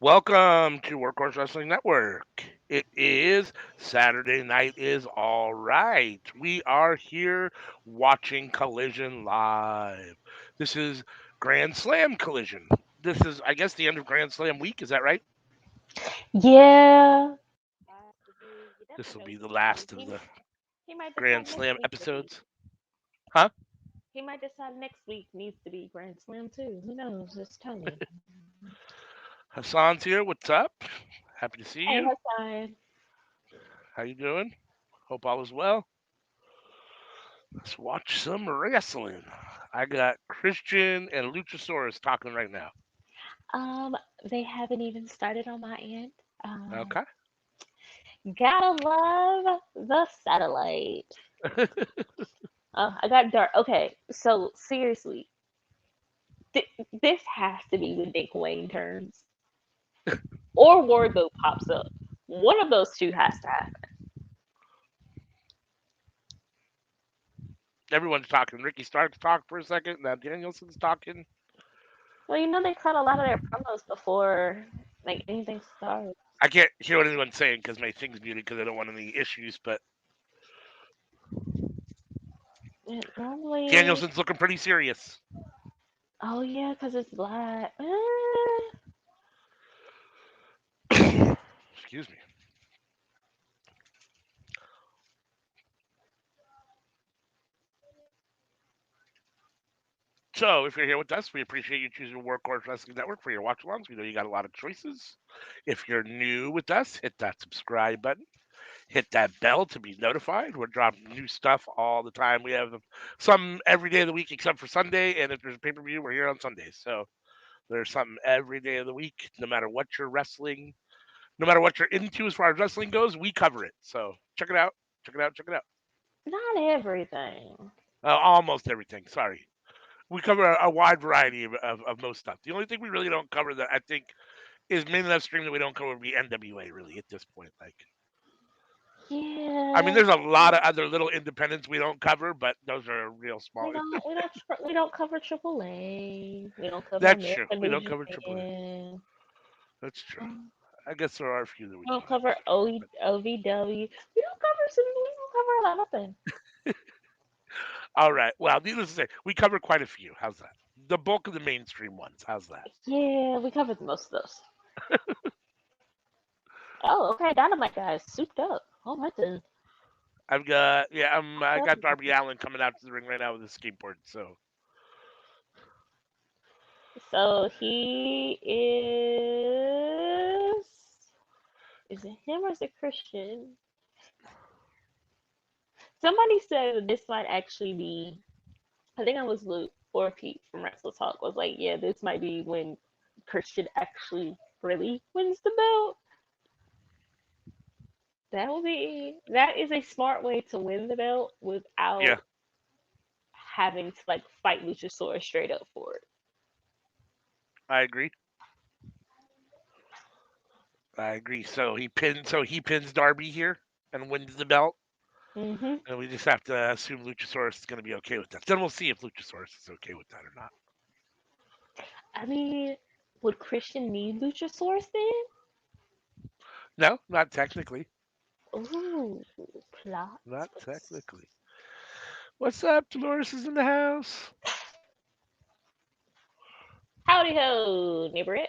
Welcome to Workhorse Wrestling Network. It is Saturday night is all right. We are here watching Collision live. This is Grand Slam Collision. This is, I guess, the end of Grand Slam week. Is that right? Yeah. You never This will know. be the last of He the he might decide Grand next Slam week to be. episodes. Huh? He might decide next week needs to be Grand Slam too. Who knows? It's Tony. Hassan's here. What's up? Happy to see Hey, you. Hassan. How you doing? Hope all is well. Let's watch some wrestling. I got Christian and Luchasaurus talking right now. Um, they haven't even started on my end. Um, Okay. gotta love the satellite. I got dark. Okay, so seriously, this has to be when Dick Wayne turns or Wardlow pops up. One of those two has to happen. Everyone's talking. Ricky Starks talked for a second. Now Danielson's talking. Well, they cut a lot of their promos before like anything starts. I can't hear what anyone's saying because my thing's muted because I don't want any issues. But Normally, Danielson's looking pretty serious. oh yeah, because it's live. Excuse me. So, if you're here with us, we appreciate you choosing Workhorse Wrestling Network for your watch alongs. We know you got a lot of choices. If you're new with us, hit that subscribe button. Hit that bell to be notified. We're dropping new stuff all the time. We have some every day of the week except for Sunday. And if there's a pay per view, we're here on Sundays. So, there's something every day of the week, no matter what you're wrestling, no matter what you're into as far as wrestling goes, we cover it. So check it out. Check it out. Check it out. Not everything. Almost everything. Sorry. We cover a wide variety of most stuff. The only thing we really don't cover that I think is main enough stream that we don't cover would be NWA, really, at this point. Like, I mean, Yeah, there's a lot of other little independents we don't cover, but those are real small. we don't cover Triple A. We don't cover That's true. American We New don't cover AAA. Japan. That's true. Um, I guess there are a few that we we don't don't have cover to cover. OVW. We don't cover we don't cover a lot of nothing. All right. Well, needless to say, we cover quite a few. How's that? The bulk of the mainstream ones. How's that? Yeah, we covered most of those. Oh, okay. Dynamite guys souped up. All right then. I've got yeah. I got Darby Allen coming out to the ring right now with his skateboard. So So he is it him or is it Christian? Somebody said that this might actually be I think I was Luke or Pete from Wrestle Talk was like, yeah, this might be when Christian actually really wins the belt. That is a smart way to win the belt yeah, without having to like fight Luchasaurus straight up for it. I agree. I agree. So he pins Darby here and wins the belt, Hmm. and we just have to assume Luchasaurus is going to be okay with that. Then we'll see if Luchasaurus is okay with that or not. I mean, would Christian need Luchasaurus then? No, not technically. Ooh, plot Not twist. technically. What's up? Dolores is in the house. Howdy ho, neighborette.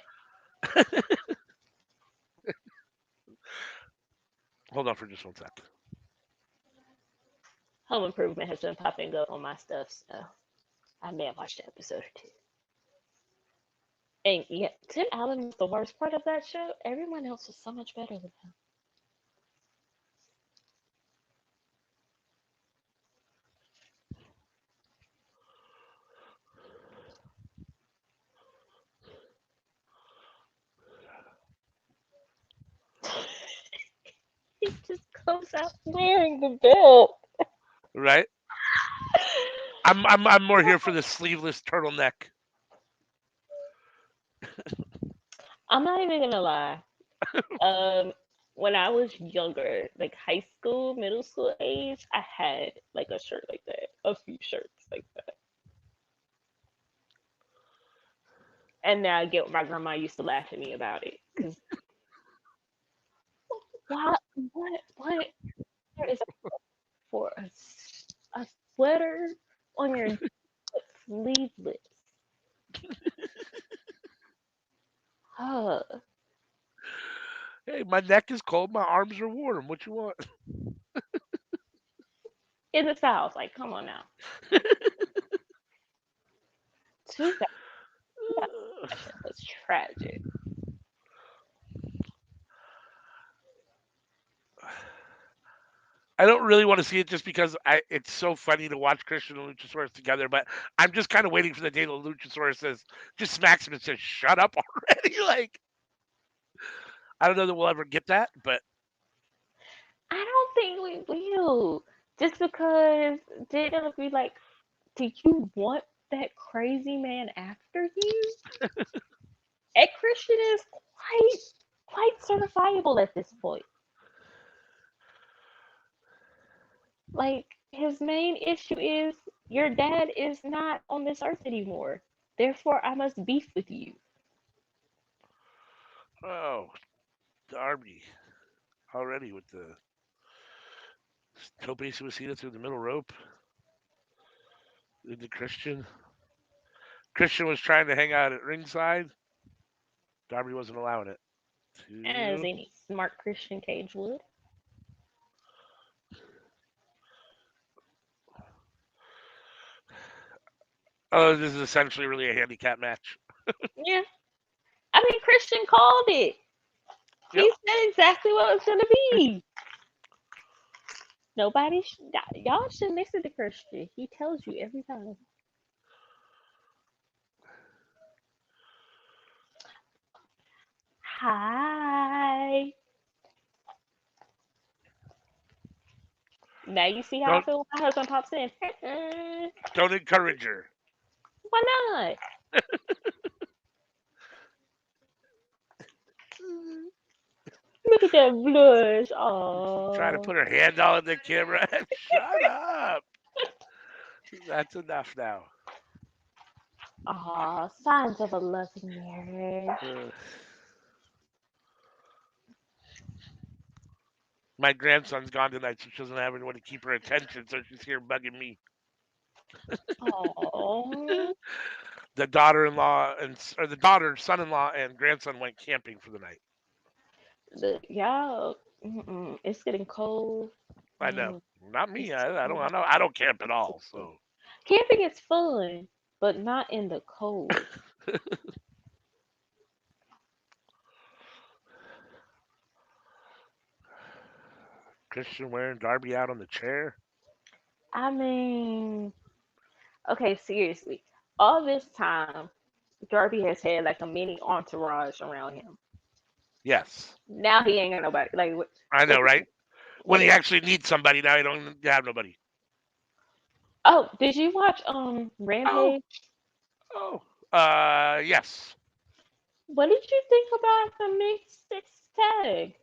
Hold on for just one sec. Home Improvement has been popping up on my stuff, so I may have watched an episode or two. And yeah, Tim Allen was the worst part of that show. Everyone else was so much better than him. He just comes out wearing the belt. Right? I'm more here for the sleeveless turtleneck. I'm not even gonna lie. Um, when I was younger, like high school, middle school age, I had like a shirt like that, a few shirts like that. And now I get my grandma used to laugh at me about it because Why? What? There is for a sweater on your sleeveless. Huh. Hey, my neck is cold, my arms are warm. What you want? In the South, like, come on now. 2000 fashion was tragic. I don't really want to see it just because it's so funny to watch Christian and Luchasaurus together, but I'm just kind of waiting for the day that Luchasaurus says, just smacks him and says, shut up already. Like, I don't know that we'll ever get that, but I don't think we will. Just because they're gonna be like, do you want that crazy man after you? Ed Christian is quite certifiable at this point. Like his main issue is your dad is not on this earth anymore. Therefore, I must beef with you. oh, Darby already with the Tope Suicida through the middle rope into Christian. Christian was trying to hang out at ringside. Darby wasn't allowing it. As Two. any smart Christian cage would. Oh, this is essentially really a handicap match. Yeah. I mean, Christian called it. Yep. He said exactly what it was gonna be. Nobody, y'all should listen to Christian. He tells you every time. Hi. Now you see how I Don't feel when my husband pops in. don't encourage her. Why not? Look at that blush. Trying to Oh. put her hand all in the camera. Shut up. That's enough now. Aw, signs of a loving marriage. Uh, my grandson's gone tonight, so she doesn't have anyone to keep her attention, so she's here bugging me. Oh, The daughter-in-law or the daughter, son-in-law, and grandson went camping for the night. y'all, it's getting cold. I know. Mm, Not me. it's I don't. cold. I don't camp at all. So Camping is fun, but not in the cold. Christian wearing Darby out on the chair. I mean, okay, seriously. All this time, Darby has had like a mini entourage around him. Yes, Now he ain't got nobody. Like, I know, what, right? When what he is? actually needs somebody, now he don't have nobody. Oh, did you watch Oh, Rampage? oh. Yes. What did you think about the mixed six tag?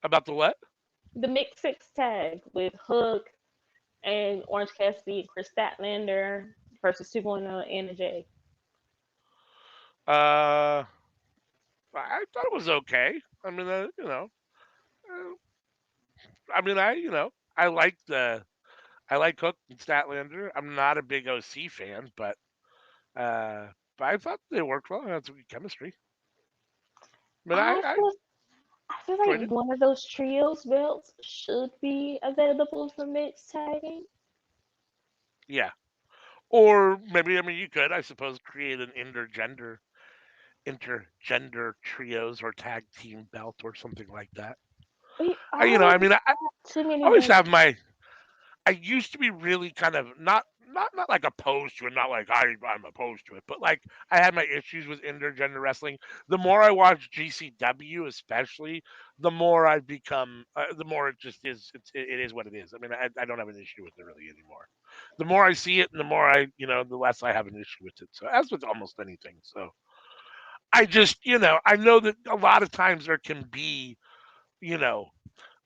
About the what? The mixed six tag with Hook and Orange Cassidy and Chris Statlander versus 2.0 and the J. Uh, I thought it was okay. I mean, uh, I like I like Hook and Statlander. I'm not a big OC fan, uh, but I thought they worked well. That's good chemistry. I mean, I I feel I feel enjoyed like it. one of those trios belts should be available for mixed tagging. Yeah. Or maybe, I mean, you could, I suppose, create an intergender trios or tag team belt or something like that. We I already mean, I have too many always women. have my. I used to be really kind of not like opposed to it, not like I'm opposed to it, but like I had my issues with intergender wrestling. The more I watch GCW, especially, the more I've become, the more it just is. It is what it is. I mean, I don't have an issue with it really anymore. The more I see it, and the more the less I have an issue with it. So as with almost anything. So I just, I know that a lot of times there can be, you know,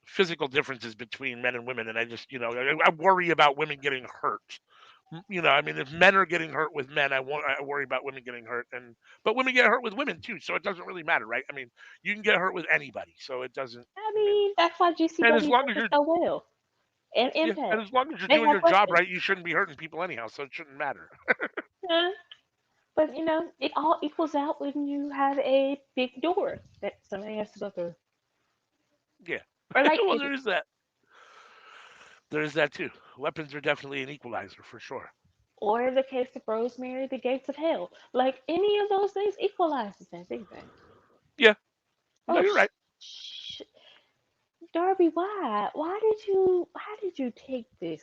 physical differences between men and women, and I just, I worry about women getting hurt I mean, if men are getting hurt with men, I worry about women getting hurt, but women get hurt with women too, so it doesn't really matter, right? I mean, you can get hurt with anybody, so it doesn't. I I mean, mean, that's why and as GCW long does as it you're so well. And yeah, and Impact, as long as you're they doing have your job wrestlers. right, you shouldn't be hurting people anyhow, so it shouldn't matter. Yeah. But it all equals out when you have a big door that somebody has to go through. Yeah. Or like Well, there is that. There is that too. Weapons are definitely an equalizer for sure. or the case of Rosemary, the gates of hell. Like any of those things equalizes that big thing. Yeah. No, Oh, you're right. Darby, why? How did you take this?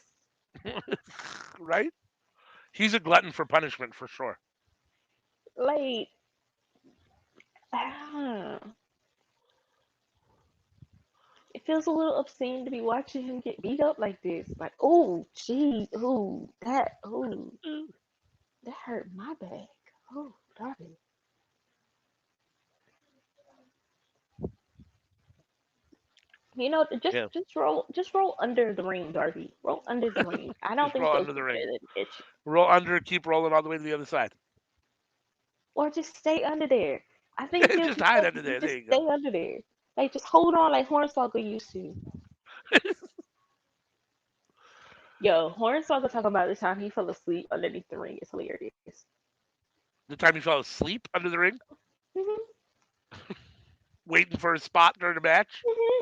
Right? He's a glutton for punishment for sure. Like, ah, it feels a little obscene to be watching him get beat up like this. Like, oh, gee, that hurt my back. Oh, Darby. Just Yeah. just roll under the ring, Darby. Roll under the ring. I don't Just think roll they'll under the ring. get you. Roll under, keep rolling all the way to the other side. Or just stay under there. I think he'll Just be hide safe under if you there. There just you go. stay under there. Like just hold on like Hornswoggle used to. Yo, Hornswoggle talking about the time he fell asleep underneath the ring is hilarious. The time he fell asleep under the ring, Mhm. waiting for a spot during the match, Mhm.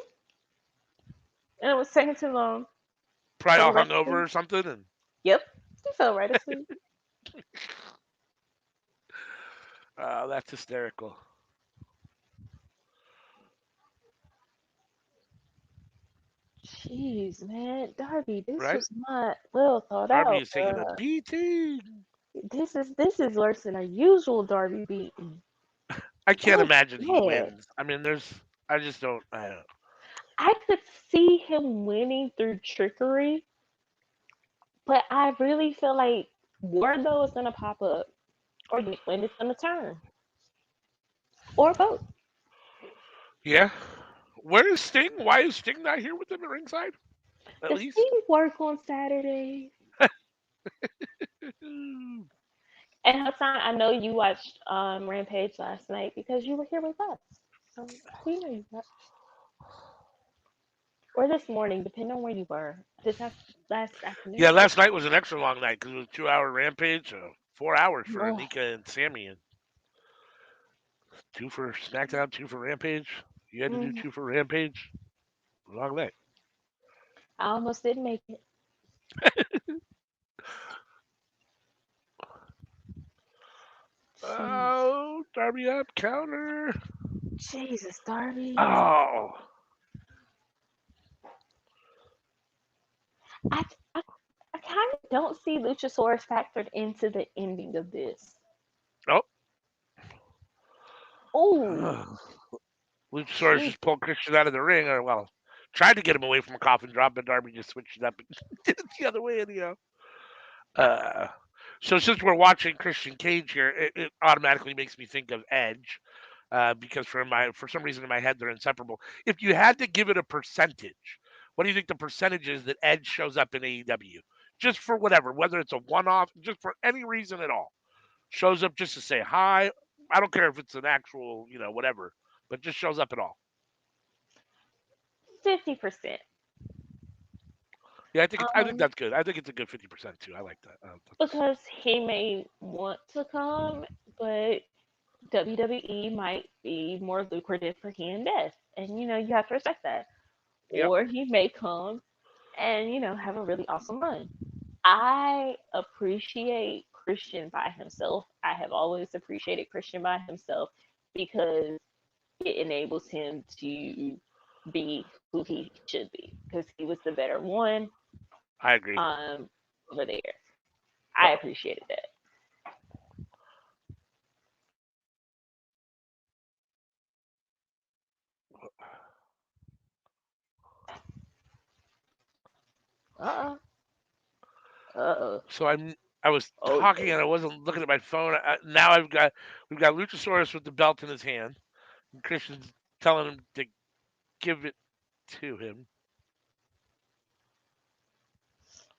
And it was taking too long probably for the all rest of hungover them. or something. And Yep, he fell right asleep. that's hysterical, Jeez, man, Darby, this right? was not well thought Darby out, is taking a bruh. beating. This is worse than our usual Darby beating. I That can't was imagine he bad. wins. I mean, I just don't. I don't. I could see him winning through trickery, but I really feel like Wardlow is gonna pop up, or When it's gonna turn, or both. Yeah. Where is Sting? Why is Sting not here with them at ringside? At Does least. he work on Saturday? And Hassan, I know you watched Rampage last night because you were here with us. So we know you watched. Or this morning, depending on where you were. Last Yeah, afternoon. last night was an extra long night because it was a 2 hour rampage, 4 hours for Oh, Anika and Sammy, and two for SmackDown, two for Rampage. You had to do mm, two for Rampage. Long night. I almost didn't make it. Jeez. Oh, Darby up counter. Jesus, Darby. Oh, I, I, I kind of don't see Luchasaurus factored into the ending of this. oh. Oh, Luchasaurus jeez. just pulled Christian out of the ring, or well, tried to get him away from a coffin drop, but Darby just switched it up and did it the other way anyhow. Uh, so since we're watching Christian Cage here, it automatically makes me think of Edge, because for some reason in my head they're inseparable. If you had to give it a percentage, what do you think the percentage is that Edge shows up in AEW? Just for whatever, whether it's a one-off, just for any reason at all, shows up just to say hi. I don't care if it's an actual, whatever, but just shows up at all. 50%. Yeah, I think Um, that's good. I think it's a good 50% too. I like that. because he may want to come, but WWE might be more lucrative for he and Beth. And you have to respect that. Yep, Or he may come and, have a really awesome run. I appreciate Christian by himself. I have always appreciated Christian by himself because it enables him to be who he should be because he was the better one I agree. over there. Uh I oh. appreciated that. Uh uh So I was oh talking no. and I wasn't looking at my phone. Now we've got Luchasaurus with the belt in his hand, and Christian's telling him to give it to him.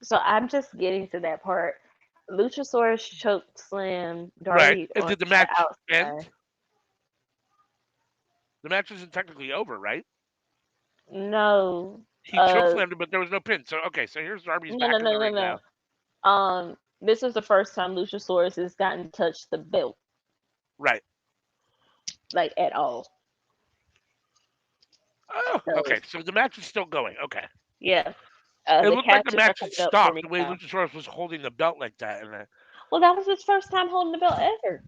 So I'm just getting to that part. Luchasaurus choke slam Right. Darby And on did the the match end? outside. The match isn't technically over, right? No, He uh, chokeslammed him, but there was no pin. So okay, so here's Darby's no, no, back in the no, no, ring now. no. This is the first time Luchasaurus has gotten to touch the belt, Right. like at all. Oh, So okay. So the match is still going. Okay. yeah, It the looked like the catches are match had coming up for stopped me the way now. Luchasaurus was holding the belt like that, and Well, that was his first time holding the belt ever,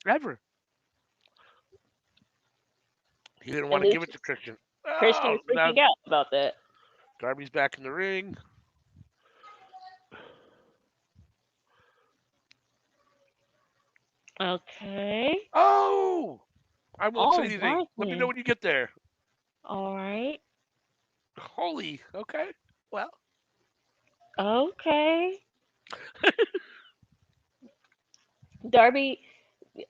ever he didn't and want to give it Lucha to Christian. Christian Oh, is now freaking out about that. Darby's back in the ring. Okay. Oh, I won't say All anything. right Let me know then. when you get there. All right. Holy. Okay. Well. Okay. Darby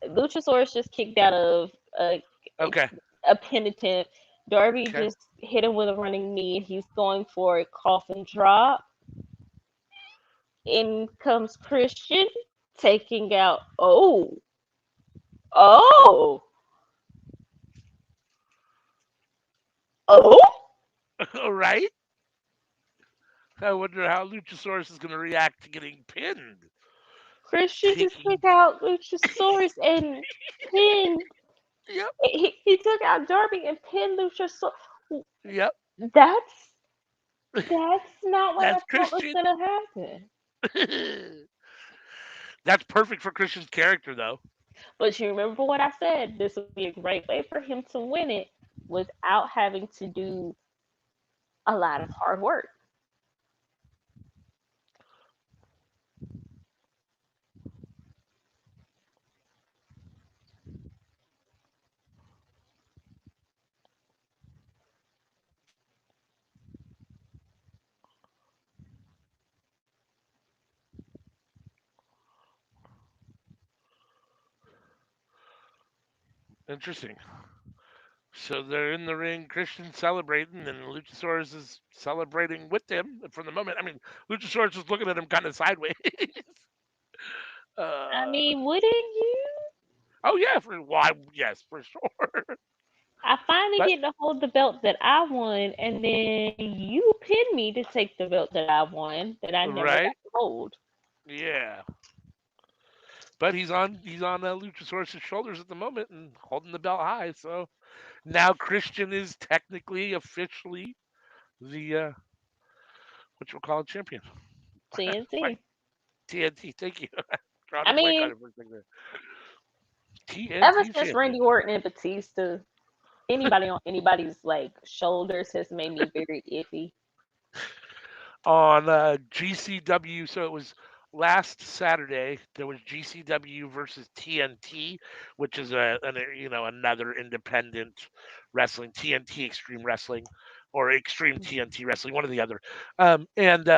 Luchasaurus just kicked out of Okay. a penitent. Darby Okay. just hit him with a running knee, and he's going for a coffin drop. In comes Christian, taking out. Oh, oh! All right. I wonder how Luchasaurus is going to react to getting pinned. Christian just Taking. took out Luchasaurus and pinned. Yep. He took out Darby and pinned Luchasaurus. Yep. That's that's not what I That's thought was Christian. gonna happen. That's perfect for Christian's character, though. But you remember what I said? This would be a great way for him to win it without having to do a lot of hard work. Interesting. So they're in the ring, Christian celebrating, and Luchasaurus is celebrating with them for the moment. I mean, Luchasaurus is looking at him kind of sideways. I uh, mean, wouldn't you? oh yeah, for why? Yes, for sure. I finally But get to hold the belt that I won, and then you pin me to take the belt that I won that I never got right, to hold. yeah. But he's on Luchasaurus's shoulders at the moment and holding the belt high. So now Christian is technically officially the what you call it champion. Like TNT. TNT. Thank you. Drawing I a blank on mean, it for a second there. ever TNT since champion. Randy Orton and Batista, anybody on anybody's like shoulders has made me very iffy. On GCW. So it was last Saturday. There was GCW versus TNT, which is another independent wrestling, TNT Extreme Wrestling, or Extreme TNT Wrestling, one or the other. And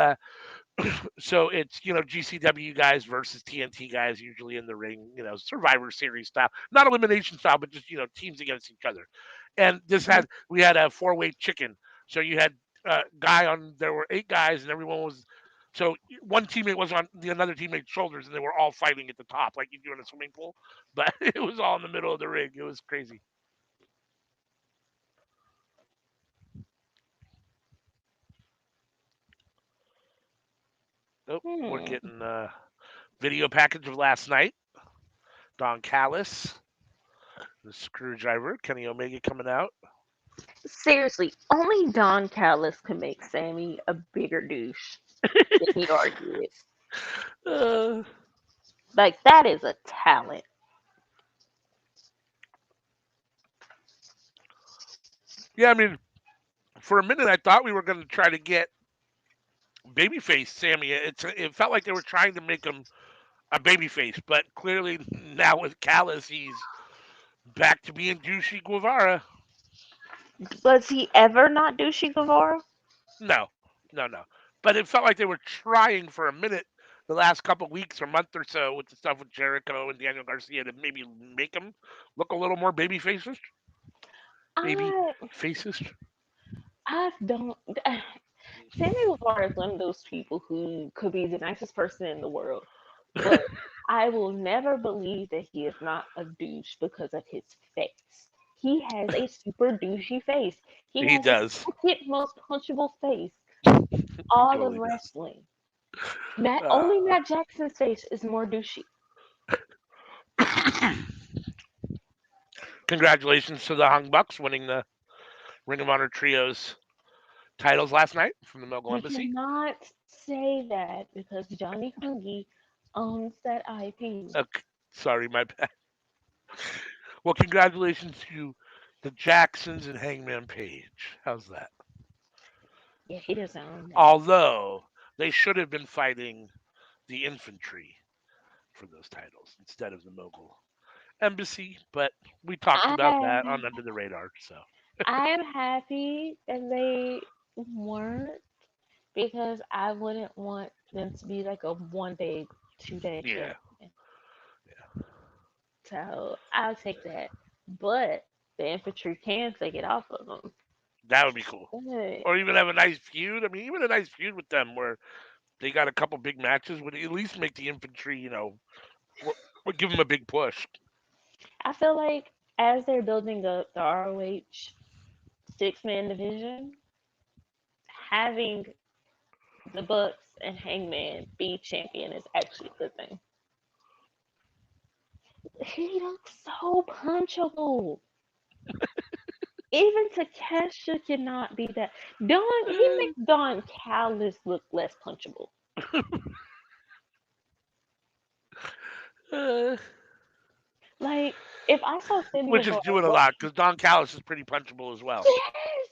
so it's GCW guys versus TNT guys, usually in the ring, Survivor Series style, not elimination style, but just teams against each other. And Mhm. we had a four-way chicken. So you had guy on there were eight guys, and everyone was. So one teammate was on the another teammate's shoulders, and they were all fighting at the top, like you do in a swimming pool. But it was all in the middle of the ring. It was crazy. Oh, we're Hmm. getting a video package of last night. Don Callis, the Screwdriver, Kenny Omega coming out. Seriously, only Don Callis could make Sammy a bigger douche than he already is. Uh, Like that is a talent. yeah, I mean, for a minute I thought we were going to try to get babyface Sammy. It felt like they were trying to make him a babyface, but clearly now with Callis, he's back to being douchey Guevara. Was he ever not douchey Guevara? No, no, no. But it felt like they were trying for a minute the last couple weeks or month or so with the stuff with Jericho and Daniel Garcia to maybe make him look a little more baby faces. Baby I faces. I don't. Sammy Guevara is one of those people who could be the nicest person in the world. but I will never believe that he is not a douche because of his face. He has a super douchey face. He He has the does. second most punchable face He all of totally does. wrestling. Matt, Uh, only Matt Jackson's face is more douchey. Congratulations to the Hung Bucks winning the Ring of Honor Trios titles last night from the Mogul You Embassy. cannot say that because Johnny Hungy owns that IP. Okay, sorry, my bad. Well, congratulations to the Jacksons and Hangman Page. How's that? Yeah, he doesn't own that. Although they should have been fighting the infantry for those titles instead of the Mogul Embassy, but we talked about I that on Under the Radar. So I am happy that they weren't because I wouldn't want them to be like a 1 day, 2 day yeah, champion. So I'll take that. But the infantry can take it off of them. that would be cool. But Or even have a nice feud. I mean, even a nice feud with them where they got a couple big matches would at least make the infantry, would give them a big push. I feel like as they're building up the ROH 6-man division, having the Bucks and Hangman be champion is actually a good thing. He looks so punchable. Even Takesha cannot be that. He makes Don Callis look less punchable. Uh, Like, if I saw Sammy which is Guevara doing a lot working, because Don Callis is pretty punchable as well. yes!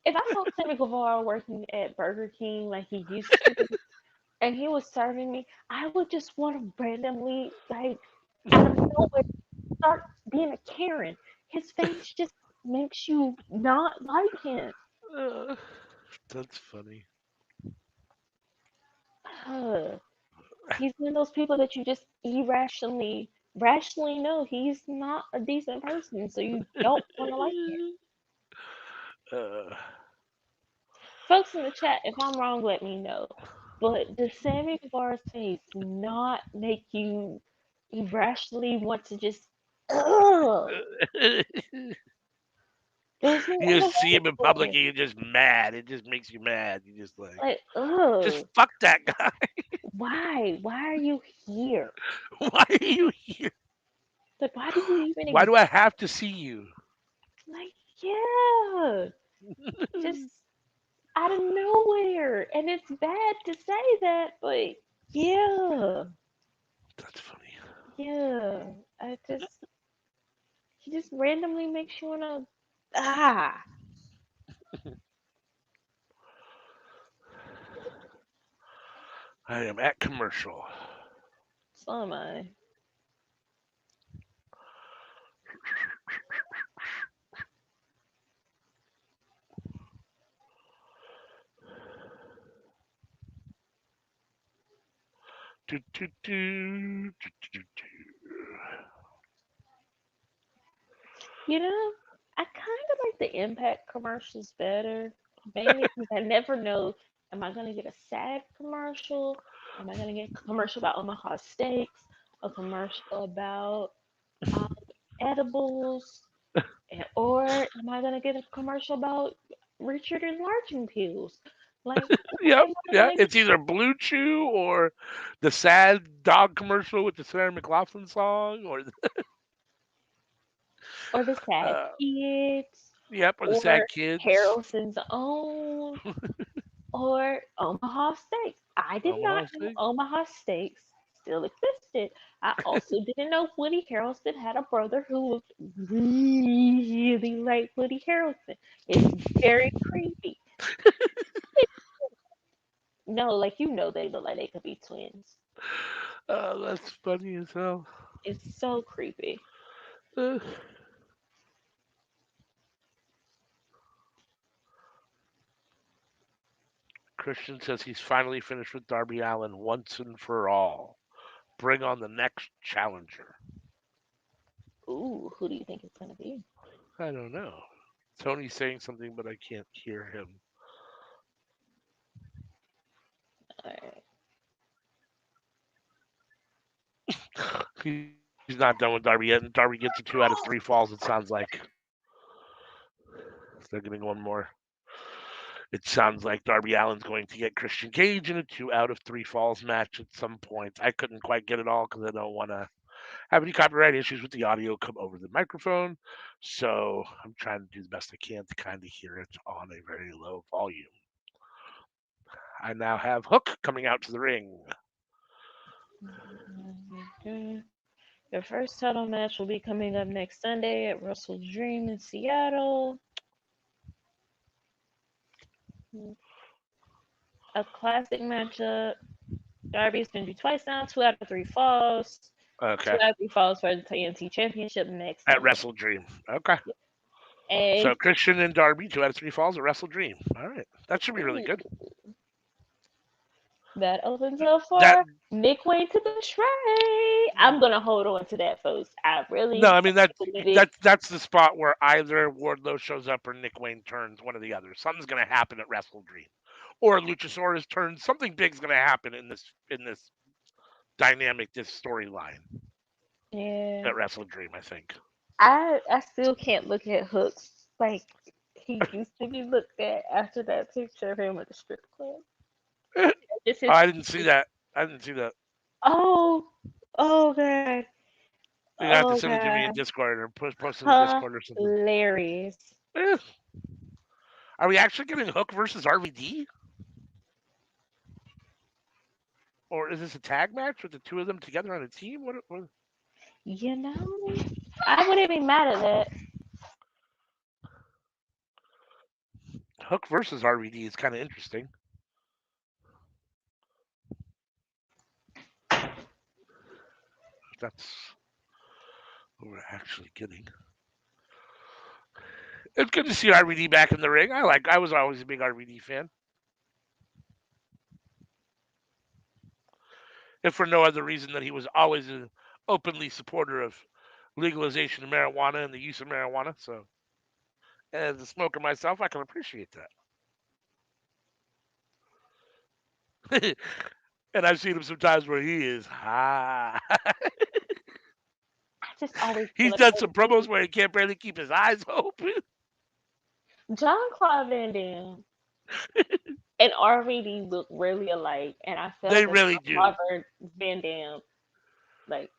If I saw Sammy Guevara working at Burger King like he used to, and he was serving me, I would just want to randomly, like, out of nowhere, start being a Karen. His face just makes you not like him. Uh, that's funny. He's one of those people that you just rationally know he's not a decent person, so you don't want to like him. uh, Folks in the chat, if I'm wrong, let me know. But does Sammy Guevara's face not make you irrationally want to just, ugh? There's no you other see word him in for public it. and you're just mad. It just makes you mad. You just like, Like, just ugh, fuck that guy. why? Why are you here? Why are you here? Like, why do you even Why do exist? I have to see you? Like, yeah, just out of nowhere. And it's bad to say that, but yeah, That's funny. yeah. I just, he just randomly makes you wanna, ah, I am at commercial. so am I. Do, do, do, do, do, do. You know, I kind of like the Impact commercials better, mainly because I never know, am I gonna get a sad commercial? Am I gonna get a commercial about Omaha Steaks? A commercial about um, edibles? Or am I gonna get a commercial about Richard enlarging pills? Like, what Yep, am I yeah. gonna get? It's either Blue Chew or the sad dog commercial with the Sarah McLaughlin song, or Or the sad uh, kids, yep, or the or sad kids. Harrelson's own, or Omaha Steaks. I did not Omaha know Steak. Omaha Steaks still existed. I also didn't know Woody Harrelson had a brother who looked really like Woody Harrelson. It's very creepy. No, like they look like they could be twins. That's funny as hell. It's so creepy. Uh, Christian says he's finally finished with Darby Allen once and for all. Bring on the next challenger. Ooh, who do you think it's gonna be? I don't know. Tony's saying something, but I can't hear him. Alright. He's not done with Darby yet, and Darby gets a 2 out of 3 falls. It sounds like they're getting one more. It sounds like Darby Allin's going to get Christian Cage in a 2 out of 3 falls match at some point. I couldn't quite get it all because I don't want to have any copyright issues with the audio come over the microphone. So I'm trying to do the best I can to kind of hear it on a very low volume. I now have Hook coming out to the ring. Their first title match will be coming up next Sunday at Russell Dream in Seattle. A classic matchup. Darby's been do twice now, 2 out of 3 falls. Two Okay. out of 3 falls for the TNT Championship next At Sunday. Wrestle Dream. Okay. And So Christian and Darby, 2 out of 3 falls at Wrestle Dream. All right. That should be really good. that opens up That for Nick Wayne to betray. I'm gonna hold on to that, folks. I No, really I mean believe it. that's the spot where either Wardlow shows up or Nick Wayne turns, one or the other. Something's gonna happen at Wrestle Dream, or Luchasaurus turns. Something big's gonna happen in this dynamic, this storyline Yeah. at Wrestle Dream. I think. I still can't look at Hook like he used to be looked at after that picture of him at the strip club. Oh, This is I didn't see that. I didn't see that. oh oh god. You have to Oh send it to me in god. Discord or post it in Discord or something. Hilarious. Eh. Are we actually getting Hook versus RVD, or is this a tag match with the two of them together on a team? What You know, I wouldn't be mad at that. Hook versus RVD is kind of interesting. That's what we're actually getting. It's good to see RVD back in the ring. I was always a big RVD fan. If for no other reason than he was always an openly supporter of legalization of marijuana and the use of marijuana. So as a smoker myself, I can appreciate that. And I've seen him sometimes where he is high. I just always feel He's like done some promos where he can't barely keep his eyes open. John Claude Van Damme and RVD look really alike, and I felt They that really John do. Claude Van Damme like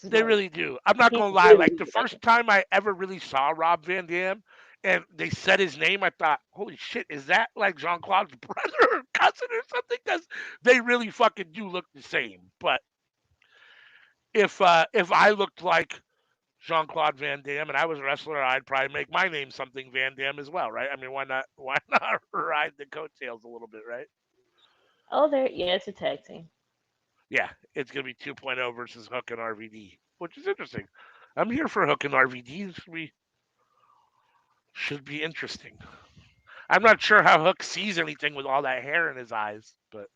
They smoked. really do. I'm not He gonna lie. Like really the like first time I ever really saw Rob Van Dam, and they said his name, I thought, "Holy shit, is that like Jean Claude's brother or cousin or something?" Because they really fucking do look the same. But if I looked like Jean Claude Van Dam and I was a wrestler, I'd probably make my name something Van Dam as well, right? I mean, why not? Why not ride the coattails a little bit, right? oh there yeah, it's a tag team. Yeah, it's gonna be 2.0 versus Hook and RVD, which is interesting. I'm here for Hook and RVD. Should be interesting. I'm not sure how Hook sees anything with all that hair in his eyes, but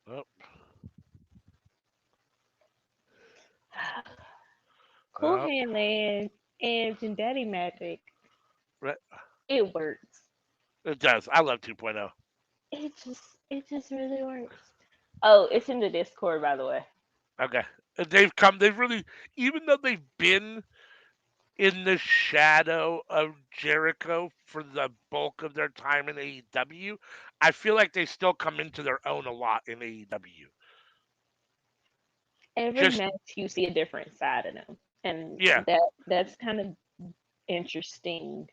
oh, Cool oh, Hand Man and Daddy Magic. right. It works. It does. I love 2.0. It just really works. Oh, it's in the Discord, by the way. Okay. They've really, even though they've been in the shadow of Jericho for the bulk of their time in AEW, I feel like they still come into their own a lot in AEW. Every Just, match you see a different side of them, and yeah. that's kind of interesting,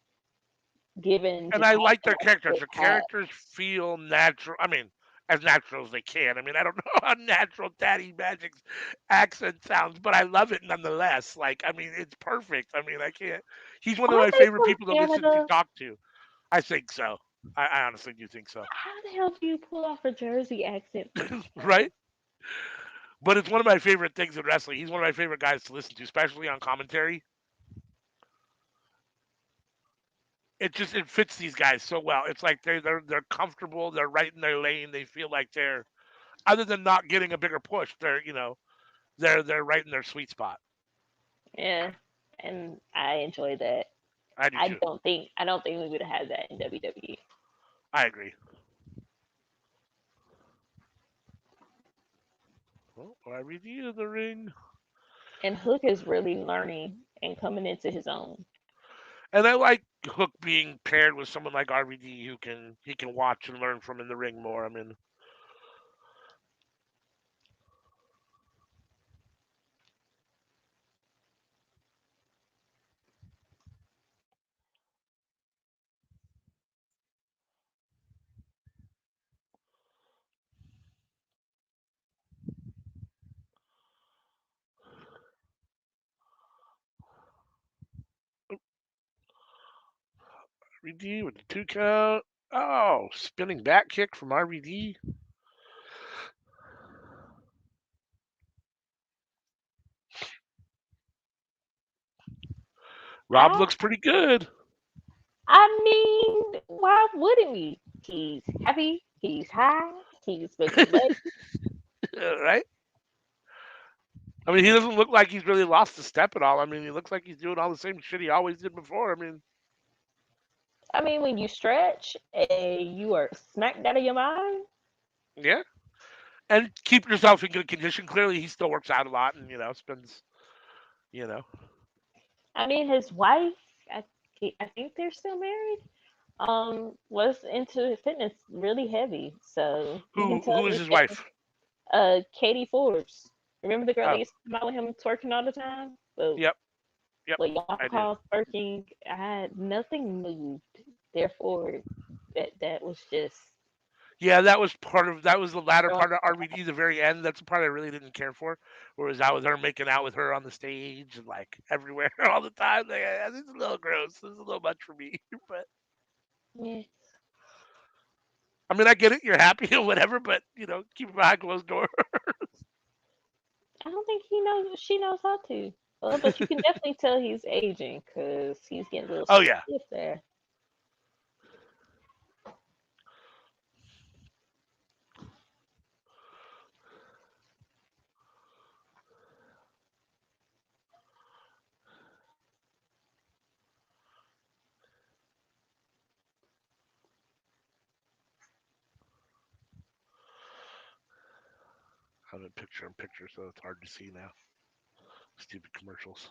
given And just I how like their much they characters. Their have. characters feel natural. I mean, as natural as they can. I mean, I don't know how natural Daddy Magic's accent sounds, but I love it nonetheless. Like, I mean, it's perfect. I mean, I can't. He's one of Aren't my they favorite from people to listen to Canada? talk to. I think so. I honestly do think so. How the hell do you pull off a Jersey accent from Right? Canada? But it's one of my favorite things in wrestling. He's one of my favorite guys to listen to, especially on commentary. It fits these guys so well. It's like they're comfortable. They're right in their lane. They feel like they're, other than not getting a bigger push, they're right in their sweet spot. Yeah, and I enjoy that. I do too. I don't think we would have had that in WWE. I agree. Well, RVD in the ring. And Hook is really learning and coming into his own. And I like Hook being paired with someone like RVD who he can watch and learn from in the ring more. I mean, RVD with the 2 count. Oh, spinning back kick from RVD. Rob I looks pretty good. I mean, why wouldn't we? He's heavy, he's high, he's making money. Right? I mean, he doesn't look like he's really lost a step at all. I mean, he looks like he's doing all the same shit he always did before. I mean, I mean, when you stretch and you are smacked out of your mind. yeah. And keep yourself in good condition. Clearly, he still works out a lot and, spends, you know. I mean, his wife, I, I think they're still married. Was into fitness really heavy, so you can tell Who is he's his getting. wife? Katie Forbes. Remember the girl that Oh, used to come out with him twerking all the time? Well, yep, yep, what y'all I do. call twerking, I had nothing moved. Therefore, that was just Yeah, that was the latter throwing. part of RVD, the very end. That's the part I really didn't care for. Whereas I was her making out with her on the stage and like everywhere all the time. Like, this is a little gross. This is a little much for me. But Yeah. I mean, I get it. You're happy or whatever, but keep it behind closed door. I don't think he knows. She knows how to. But you can definitely tell he's aging because he's getting a little Oh yeah, stiff there. I'm in picture in picture, so it's hard to see now. Stupid commercials.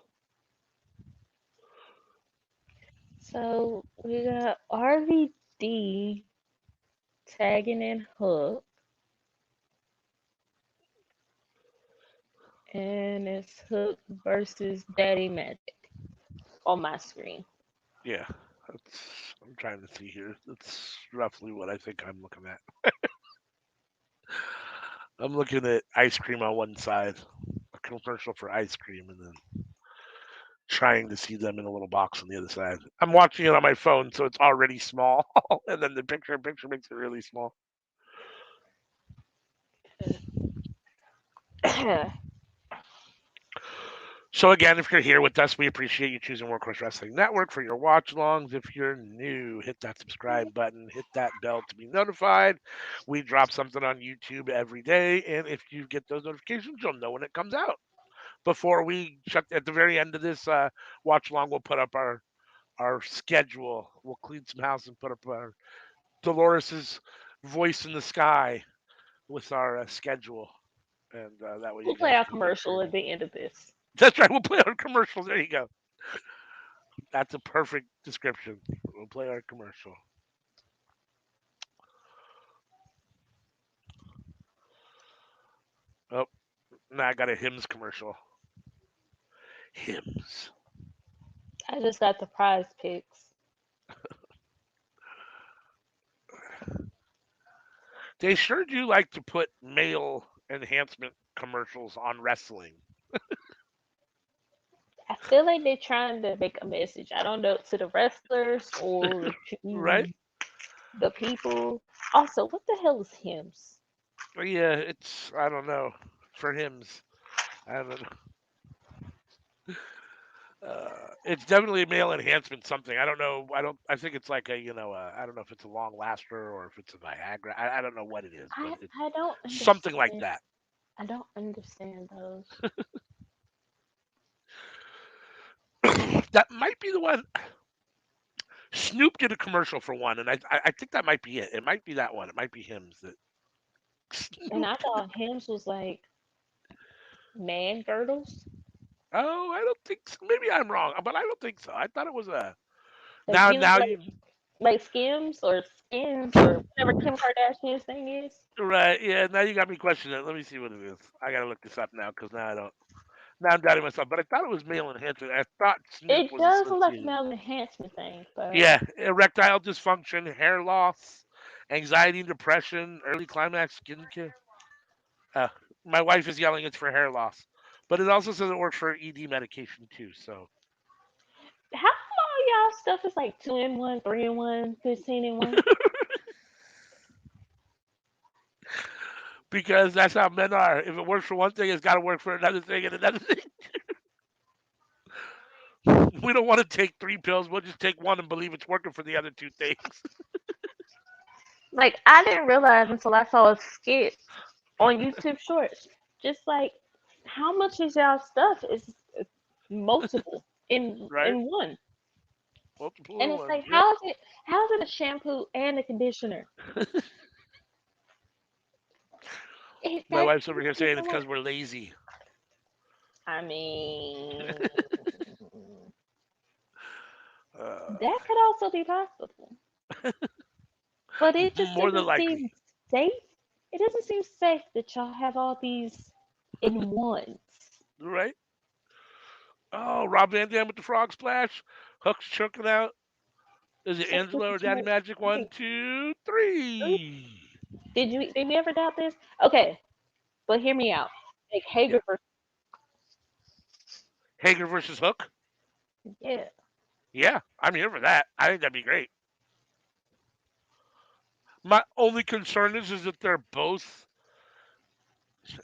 So we got RVD tagging in Hook, and it's Hook versus Daddy Magic on my screen. Yeah, I'm trying to see here. That's roughly what I think I'm looking at. I'm looking at ice cream on one side, a commercial for ice cream, and then trying to see them in a little box on the other side. I'm watching it on my phone, so it's already small, and then the picture makes it really small. So again, if you're here with us, we appreciate you choosing Workhorse Wrestling Network for your watch-alongs. If you're new, hit that subscribe button, hit that bell to be notified. We drop something on YouTube every day, and if you get those notifications, you'll know when it comes out. Before we shut at the very end of this watch along, we'll put up our schedule. We'll clean some house and put up our Dolores's voice in the sky with our schedule, and that way We'll you play guys our can get commercial at the end of this. That's right. We'll play our commercials. There you go. That's a perfect description. We'll play our commercial. Oh, now I got a hymns commercial. Hymns. I just got the prize picks. They sure do like to put male enhancement commercials on wrestling. I feel like they're trying to make a message. I don't know, to the wrestlers or Right? to the people. Also, what the hell is hymns? Well, yeah, it's I don't know for hymns. I don't know. It's definitely a male enhancement something. I don't know. I don't. I think it's like a I don't know if it's a long laster or if it's a Viagra. I don't know what it is, but it's I don't something like understand. that. I don't understand those. That might be the one. Snoop did a commercial for one, and I think that might be it. It might be that one. It might be hymns that And Snoop. I thought hymns was like man girdles, Oh, I don't think so. Maybe I'm wrong, but I don't think so. I thought it was a like now you know, now you like Skims or Skins or whatever Kim Kardashian's thing is. right. Yeah, now you got me questioning it. Let me see what it is. I gotta look this up now because now I don't. Now I'm doubting myself. But I thought it was male enhancement. I thought Snoop It was does look like a associated. male enhancement thing, but Yeah, erectile dysfunction, hair loss, anxiety and depression, early climax skincare. Uh, my wife is yelling it's for hair loss, but it also says it works for ED medication too. So how come all y'all stuff is like 2 in 1, 3 in 1, 15 in 1? because that's how men are. If it works for one thing, it's got to work for another thing and another thing. We don't want to take three pills. We'll just take one and believe it's working for the other two things. Like I didn't realize until I saw a skit on YouTube Shorts. Just like how much is y'all stuff is multiple Right? in one, Multiple and in it's one. like Yep. how is it a shampoo and a conditioner? My That wife's over can't here be saying it's so much. because we're lazy. I mean, Uh, that could also be possible, but it just more than doesn't likely. seem safe. It doesn't seem safe that y'all have all these in ones. Right? Oh, Rob Van Dam with the frog splash. Hook's choking out. Is it So look Angelo or at you Daddy like, Magic? One, wait, two, wait, three. did we ever doubt this? Okay, but hear me out. Like Yeah. Hager versus Hager versus Hook. yeah. Yeah, I'm here for that. I think that'd be great. My only concern is that they're both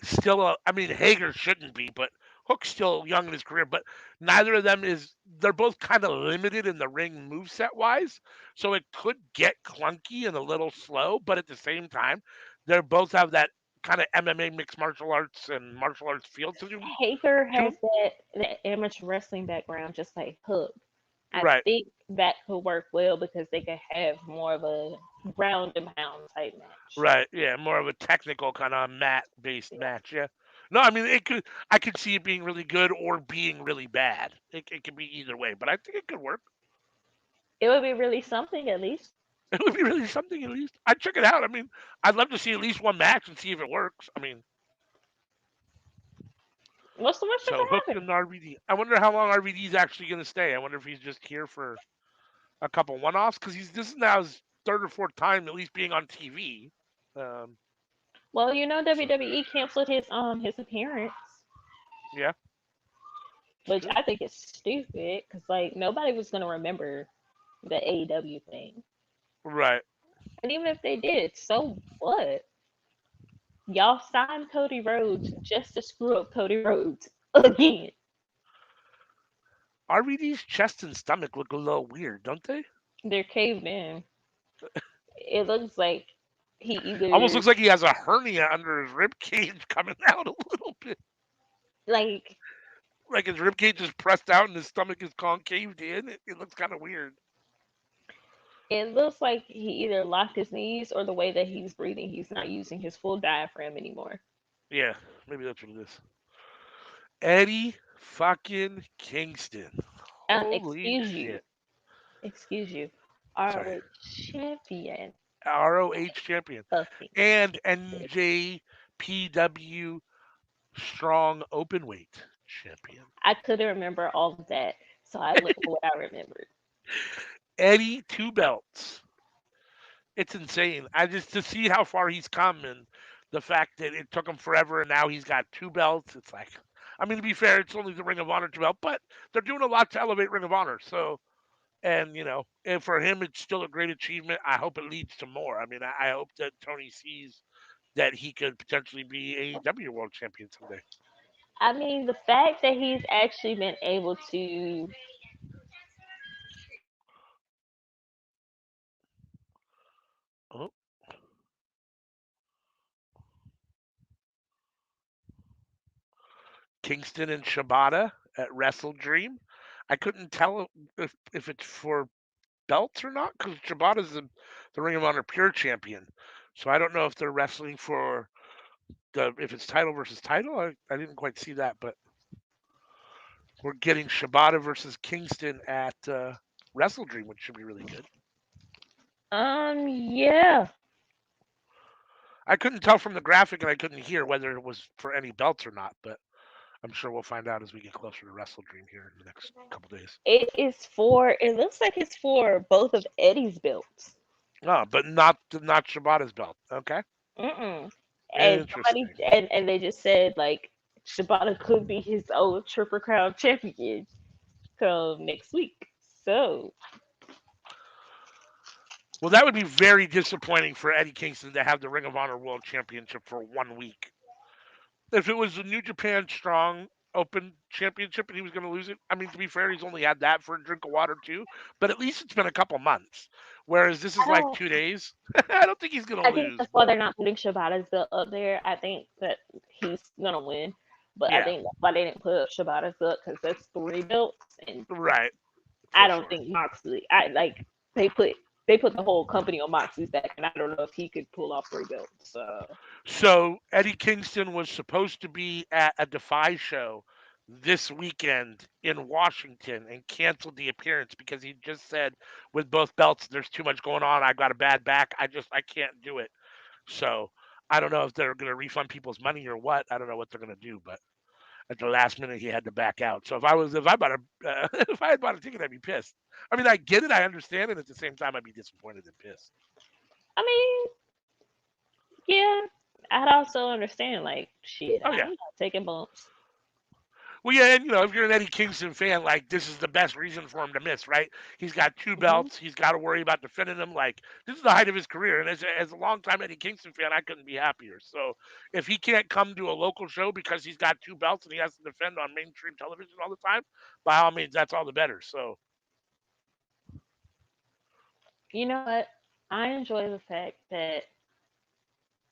still. I mean, Hager shouldn't be, but Hook's still young in his career. But neither of them is. They're both kind of limited in the ring moveset wise, so it could get clunky and a little slow. But at the same time, they both have that kind of MMA mixed martial arts and martial arts feel to them. Hager To has them. that amateur wrestling background, just like Hook. I Right. think that could work well because they could have more of a ground and pound type match. Right. Yeah. More of a technical kind of mat based Yeah. match. Yeah. No, I mean it could. I could see it being really good or being really bad. It could be either way, but I think it could work. It would be really something at least. It would be really something at least. I'd check it out. I mean, I'd love to see at least one match and see if it works. I mean, What's the worst that so Hook could happen? and RVD. I wonder how long RVD's actually going to stay. I wonder if he's just here for a couple one offs because he's this is now his third or fourth time at least being on TV. Um, Well, you know so WWE canceled his appearance, yeah, it's which true. I think is stupid because like nobody was gonna remember the AEW thing, Right. and even if they did, so what? Y'all signed Cody Rhodes just to screw up Cody Rhodes again. RVD's chest and stomach look a little weird, don't they? They're caved in. It looks like he Almost either looks like he has a hernia under his rib cage coming out a little bit. like Like his rib cage is pressed out and his stomach is concaved in. It looks kind of weird. it looks like he either locked his knees or the way that he's breathing, he's not using his full diaphragm anymore. Yeah, maybe that's what it is. Eddie fucking Kingston. Holy Excuse you, shit. excuse you, Sorry. ROH champion ROH champion. of And Kingston. NJPW strong open weight champion. I couldn't remember all of that, so I went with what I remembered. Eddie two belts. It's insane. I just to see how far he's come and the fact that it took him forever and now he's got two belts. It's like, I mean, to be fair, it's only the Ring of Honor two belt, but they're doing a lot to elevate Ring of Honor. So, and and for him, it's still a great achievement. I hope it leads to more. I mean, I hope that Tony sees that he could potentially be AEW World Champion someday. I mean, the fact that he's actually been able to Oh, Kingston and Shibata at Wrestle Dream. I couldn't tell if it's for belts or not, because Shibata's the Ring of Honor Pure Champion. So I don't know if they're wrestling for if it's title versus title. I didn't quite see that, but we're getting Shibata versus Kingston at Wrestle Dream, which should be really good. Yeah. I couldn't tell from the graphic and I couldn't hear whether it was for any belts or not, but I'm sure we'll find out as we get closer to Wrestle Dream here in the next couple days. It looks like it's for both of Eddie's belts. Oh, but not Shibata's belt. Okay, Mm-mm. And somebody interesting. and they just said like Shibata could be his old Triple Crown champion come next week. So Well, that would be very disappointing for Eddie Kingston to have the Ring of Honor World Championship for 1 week. If it was the New Japan Strong Open Championship and he was going to lose it, I mean, to be fair, he's only had that for a drink of water too. But at least it's been a couple months. Whereas this I is like don't 2 days. I don't think he's going I to think lose. that's why they're not putting Shibata's belt up there. I think that he's gonna win, but I Yeah, think that's why they didn't put up Shibata's belt because that's three belts, and right, I for don't sure. think Moxley. I like they put the whole company on Moxley's back, and I don't know if he could pull off three belts. So So Eddie Kingston was supposed to be at a Defy show this weekend in Washington and canceled the appearance because he just said with both belts there's too much going on. I got a bad back. I can't do it. So I don't know if they're going to refund people's money or what. I don't know what they're going to do, but at the last minute he had to back out. So if I bought a if I had bought a ticket, I'd be pissed. I mean, I get it, I understand it. At the same time, I'd be disappointed and pissed. I mean, yeah, I'd also understand like shit. Oh I'm yeah. not taking bumps. Well, yeah, and if you're an Eddie Kingston fan, like this is the best reason for him to miss, right? He's got two Hmm. belts. He's got to worry about defending them. Like this is the height of his career, and as a longtime Eddie Kingston fan, I couldn't be happier. So if he can't come to a local show because he's got two belts and he has to defend on mainstream television all the time, by all means, that's all the better. So You know what? I enjoy the fact that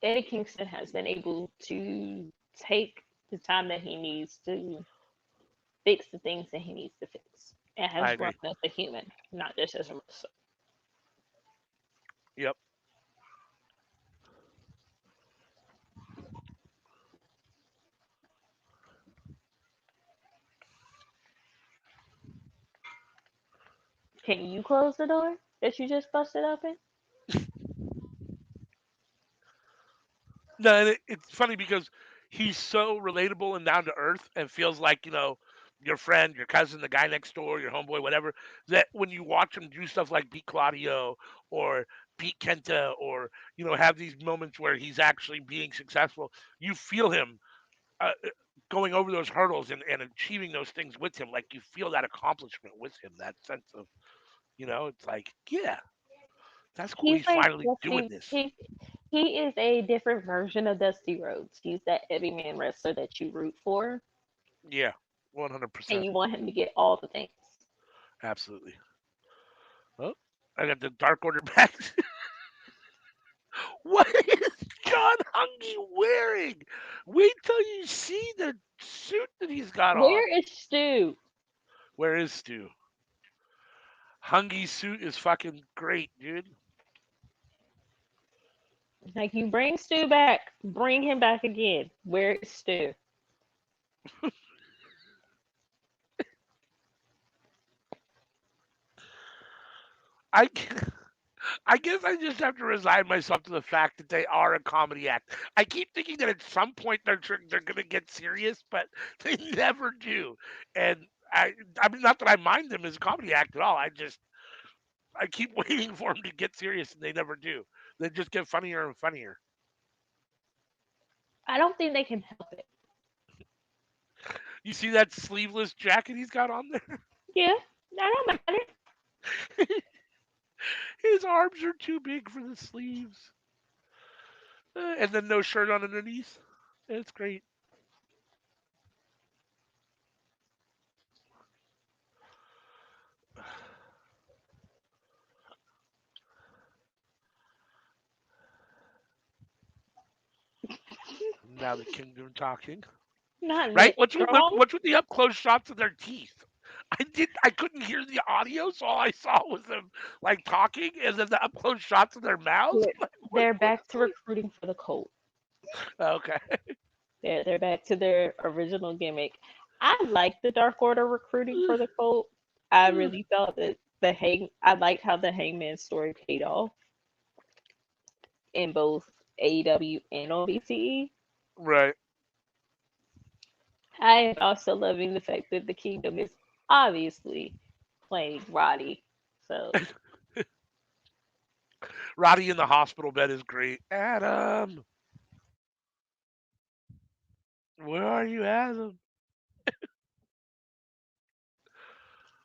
Eddie Kingston has been able to take the time that he needs to fix the things that he needs to fix and I has grown agree. as a human, not just as a wrestler. Yep. Can you close the door that you just busted open? No, and it's funny because he's so relatable and down to earth and feels like, your friend, your cousin, the guy next door, your homeboy, whatever, that when you watch him do stuff like beat Claudio or beat Kenta or, have these moments where he's actually being successful, you feel him going over those hurdles and achieving those things with him. Like you feel that accomplishment with him, that sense of, it's like, yeah, that's cool. He's He's like finally doing Dusty. this. He is a different version of Dusty Rhodes. He's that everyman wrestler that you root for Yeah, and 100%. you want him to get all the things. Absolutely. Well, I got the Dark Order back. What is John Hungy wearing? Wait till you see the suit that he's got on. Where is Stu? Where is Stu? Hungy's suit is fucking great, dude. Like you bring Stu back, bring him back again. Where is Stu? I, I guess I just have to resign myself to the fact that they are a comedy act. I keep thinking that at some point they're gonna get serious, but they never do. And I mean, not that I mind them as a comedy act at all. I keep waiting for them to get serious, and they never do. They just get funnier and funnier. I don't think they can help it. You see that sleeveless jacket he's got on there? Yeah, I don't matter. His arms are too big for the sleeves, and then no shirt on underneath. It's great. Now the kingdom talking, Not right? Nick Strong. What's with the up close shots of their teeth? I couldn't hear the audio, so all I saw was them like talking and then the up close shots of their mouths. They're, I'm like, they're what's back to recruiting for the Colt. okay? They're back to their original gimmick. I like the Dark Order recruiting for the Colt. I really thought that I liked how the Hangman story paid off in both AEW and on BTE. Right. I am also loving the fact that the Kingdom is obviously playing Roddy. So Roddy in the hospital bed is great. Adam, where are you, Adam?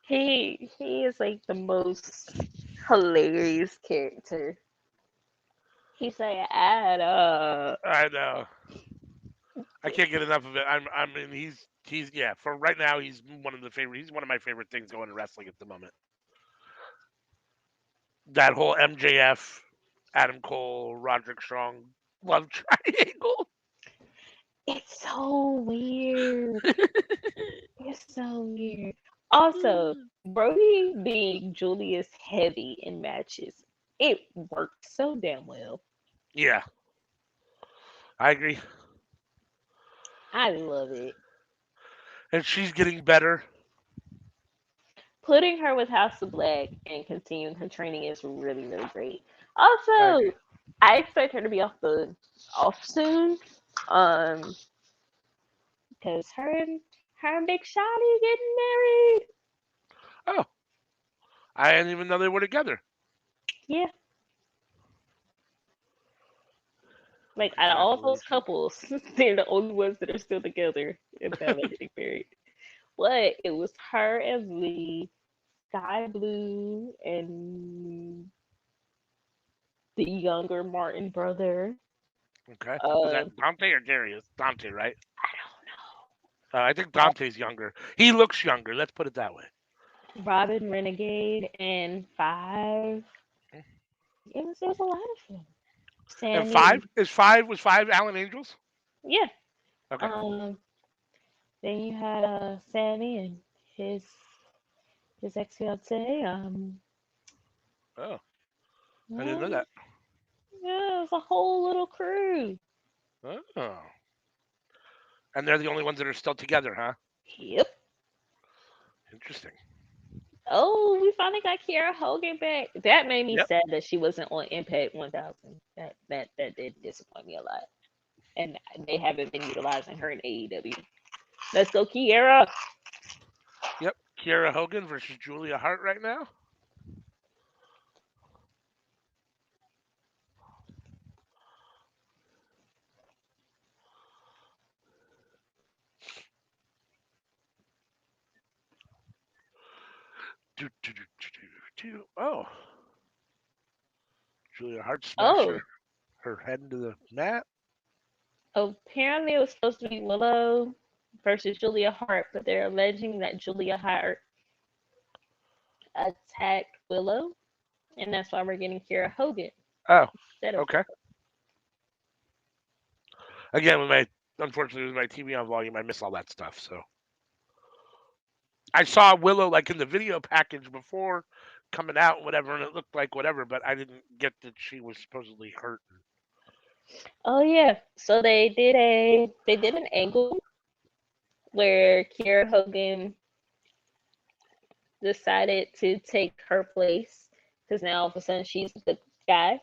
he is like the most hilarious character. He's like, add up. I know. I can't get enough of it. I mean, he's yeah. For right now, he's one of the favorite. He's one of my favorite things going to wrestling at the moment. That whole MJF, Adam Cole, Roderick Strong love triangle. It's so weird. It's so weird. Also, Brody being Julius heavy in matches, it worked so damn well. Yeah, I agree. I love it. And she's getting better. Putting her with House of Black and continuing her training is really, really great. I agree. Also, I expect her to be off soon. Um, because her and Big Shotty getting married. Oh, I didn't even know they were together. Yeah, like out of all those Congratulations. couples, they're the only ones that are still together and now they're getting married. But it was her and the Sky Blue and the younger Martin brother. Okay. Is Uh, that Dante or Darius? Dante, right? I don't I think Dante's younger. He looks younger. Let's put it that way. know. Robin Renegade and Five. It was a lot of them. And Sammy, five is five was five Allen Angels. yeah. Okay. Um, then you had Sammy and his his ex fiance. Oh, I didn't know Um, that. yeah, it was a whole little crew. Oh, and they're the only ones that are still together, huh? Yep. Interesting. Oh, we finally got Kiera Hogan back. That made me Yep. sad that she wasn't on Impact 1000. That did disappoint me a lot. And they haven't been utilizing her in AEW. Let's go, Kiera. Yep. Kiera Hogan versus Julia Hart right now. Do, do, do, do, do, do. Oh, Julia Hart smashed Oh, her head into the mat. apparently it was supposed to be Willow versus Julia Hart, but they're alleging that Julia Hart attacked Willow, and that's why we're getting Kiera Hogan Oh, instead of okay. Again, with my unfortunately with my TV on volume, I miss all that stuff. So I saw Willow like in the video package before coming out, whatever, and it looked like whatever, but I didn't get that she was supposedly hurt. Oh yeah. So they did an angle where Kiera Hogan decided to take her place because now all of a sudden she's the guy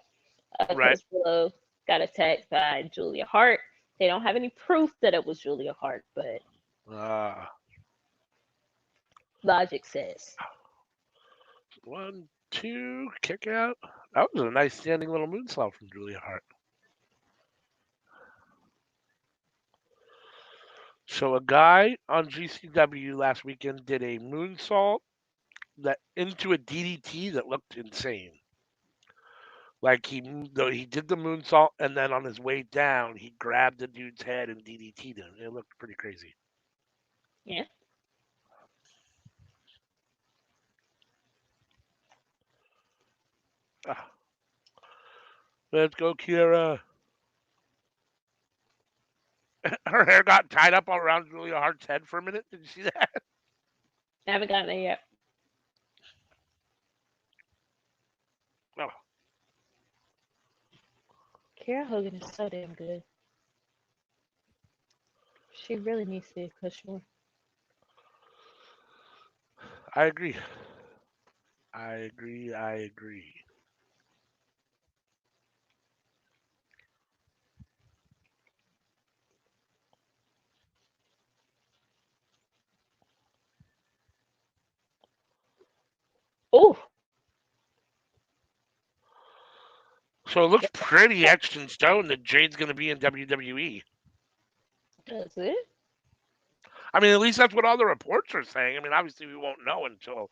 Right. because Willow got attacked by Julia Hart. They don't have any proof that it was Julia Hart, but Uh, logic says. one, two, kick out. That was a nice standing little moonsault from Julia Hart. So a guy on GCW last weekend did a moonsault that into a DDT that looked insane. Like he did the moonsault and then on his way down he grabbed the dude's head and DDT'd him. It looked pretty crazy. Yeah. Ah, let's go, Kira. Her hair got tied up all around Julia Hart's head for a minute. Did you see that? I haven't gotten there yet. Oh, Kara Hogan is so damn good. She really needs to push more. I agree. I agree. I agree. Oh, So it looks pretty etched in stone that Jade's going to be in WWE. does it? I mean, at least that's what all the reports are saying. I mean, obviously we won't know until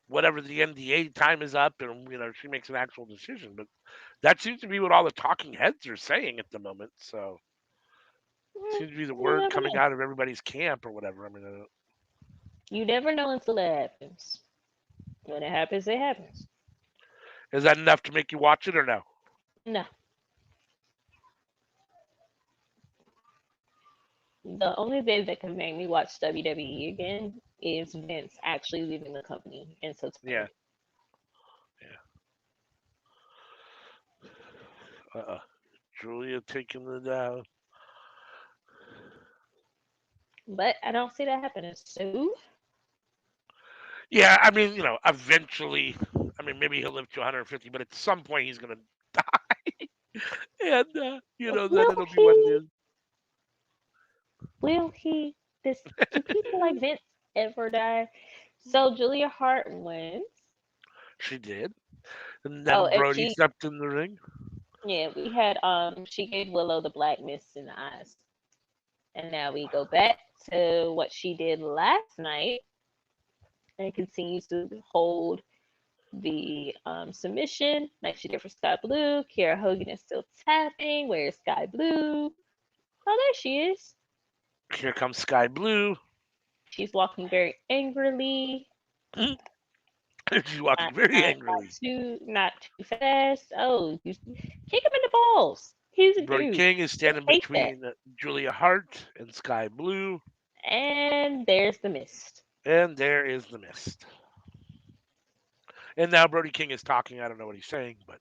whatever the NDA time is up and she makes an actual decision. But that seems to be what all the talking heads are saying at the moment. So seems to be the You word never coming know. out of everybody's camp or whatever. I mean, You never know until it happens. When it happens, it happens. is that enough to make you watch it or no? No. The only thing that can make me watch WWE again is Vince actually leaving the company in Yeah, September. yeah. Julia taking the down. But I don't see that happening soon. Yeah, I mean, eventually, I mean, maybe he'll live to 150, but at some point he's gonna die, and then Will it'll be what it he? is. Will he? This? Do people like Vince ever die? So Julia Hart wins. She did, and Oh, then and Brody she, stepped in the ring. yeah, we had she gave Willow the black mist in the eyes. And now we go back to what she did last night and continues to hold the submission like she did for Sky Blue. Kiera Hogan is still tapping. Where's Sky Blue? Oh, there she is. Here comes Sky Blue. She's walking very angrily. She's walking very angrily. Not too fast. Oh, you kick him in the balls. He's a Brody dude. King is They standing hate that. between Julia Hart and Sky Blue, And there's the mist. and there is the mist. And now Brody King is talking. I don't know what he's saying, but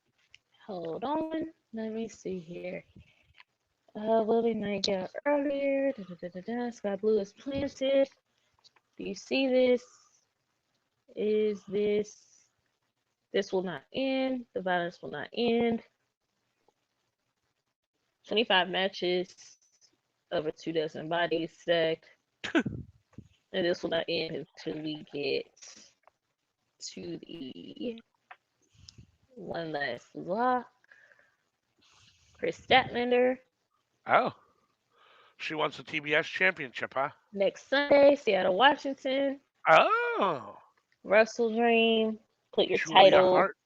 Hold on. Let me see here. Willie Knight got earlier. Da, da, da, da, da. Sky Blue is planted. Do you see this? Is this? This will not end. The violence will not end. 25 matches, over 2 dozen bodies stacked. And this will not end until we get to the one last lock. Chris Statlander. oh, she wants the TBS championship, huh? Next Sunday, Seattle, Washington. Oh, Russell Dream. Put your Julia title Hart.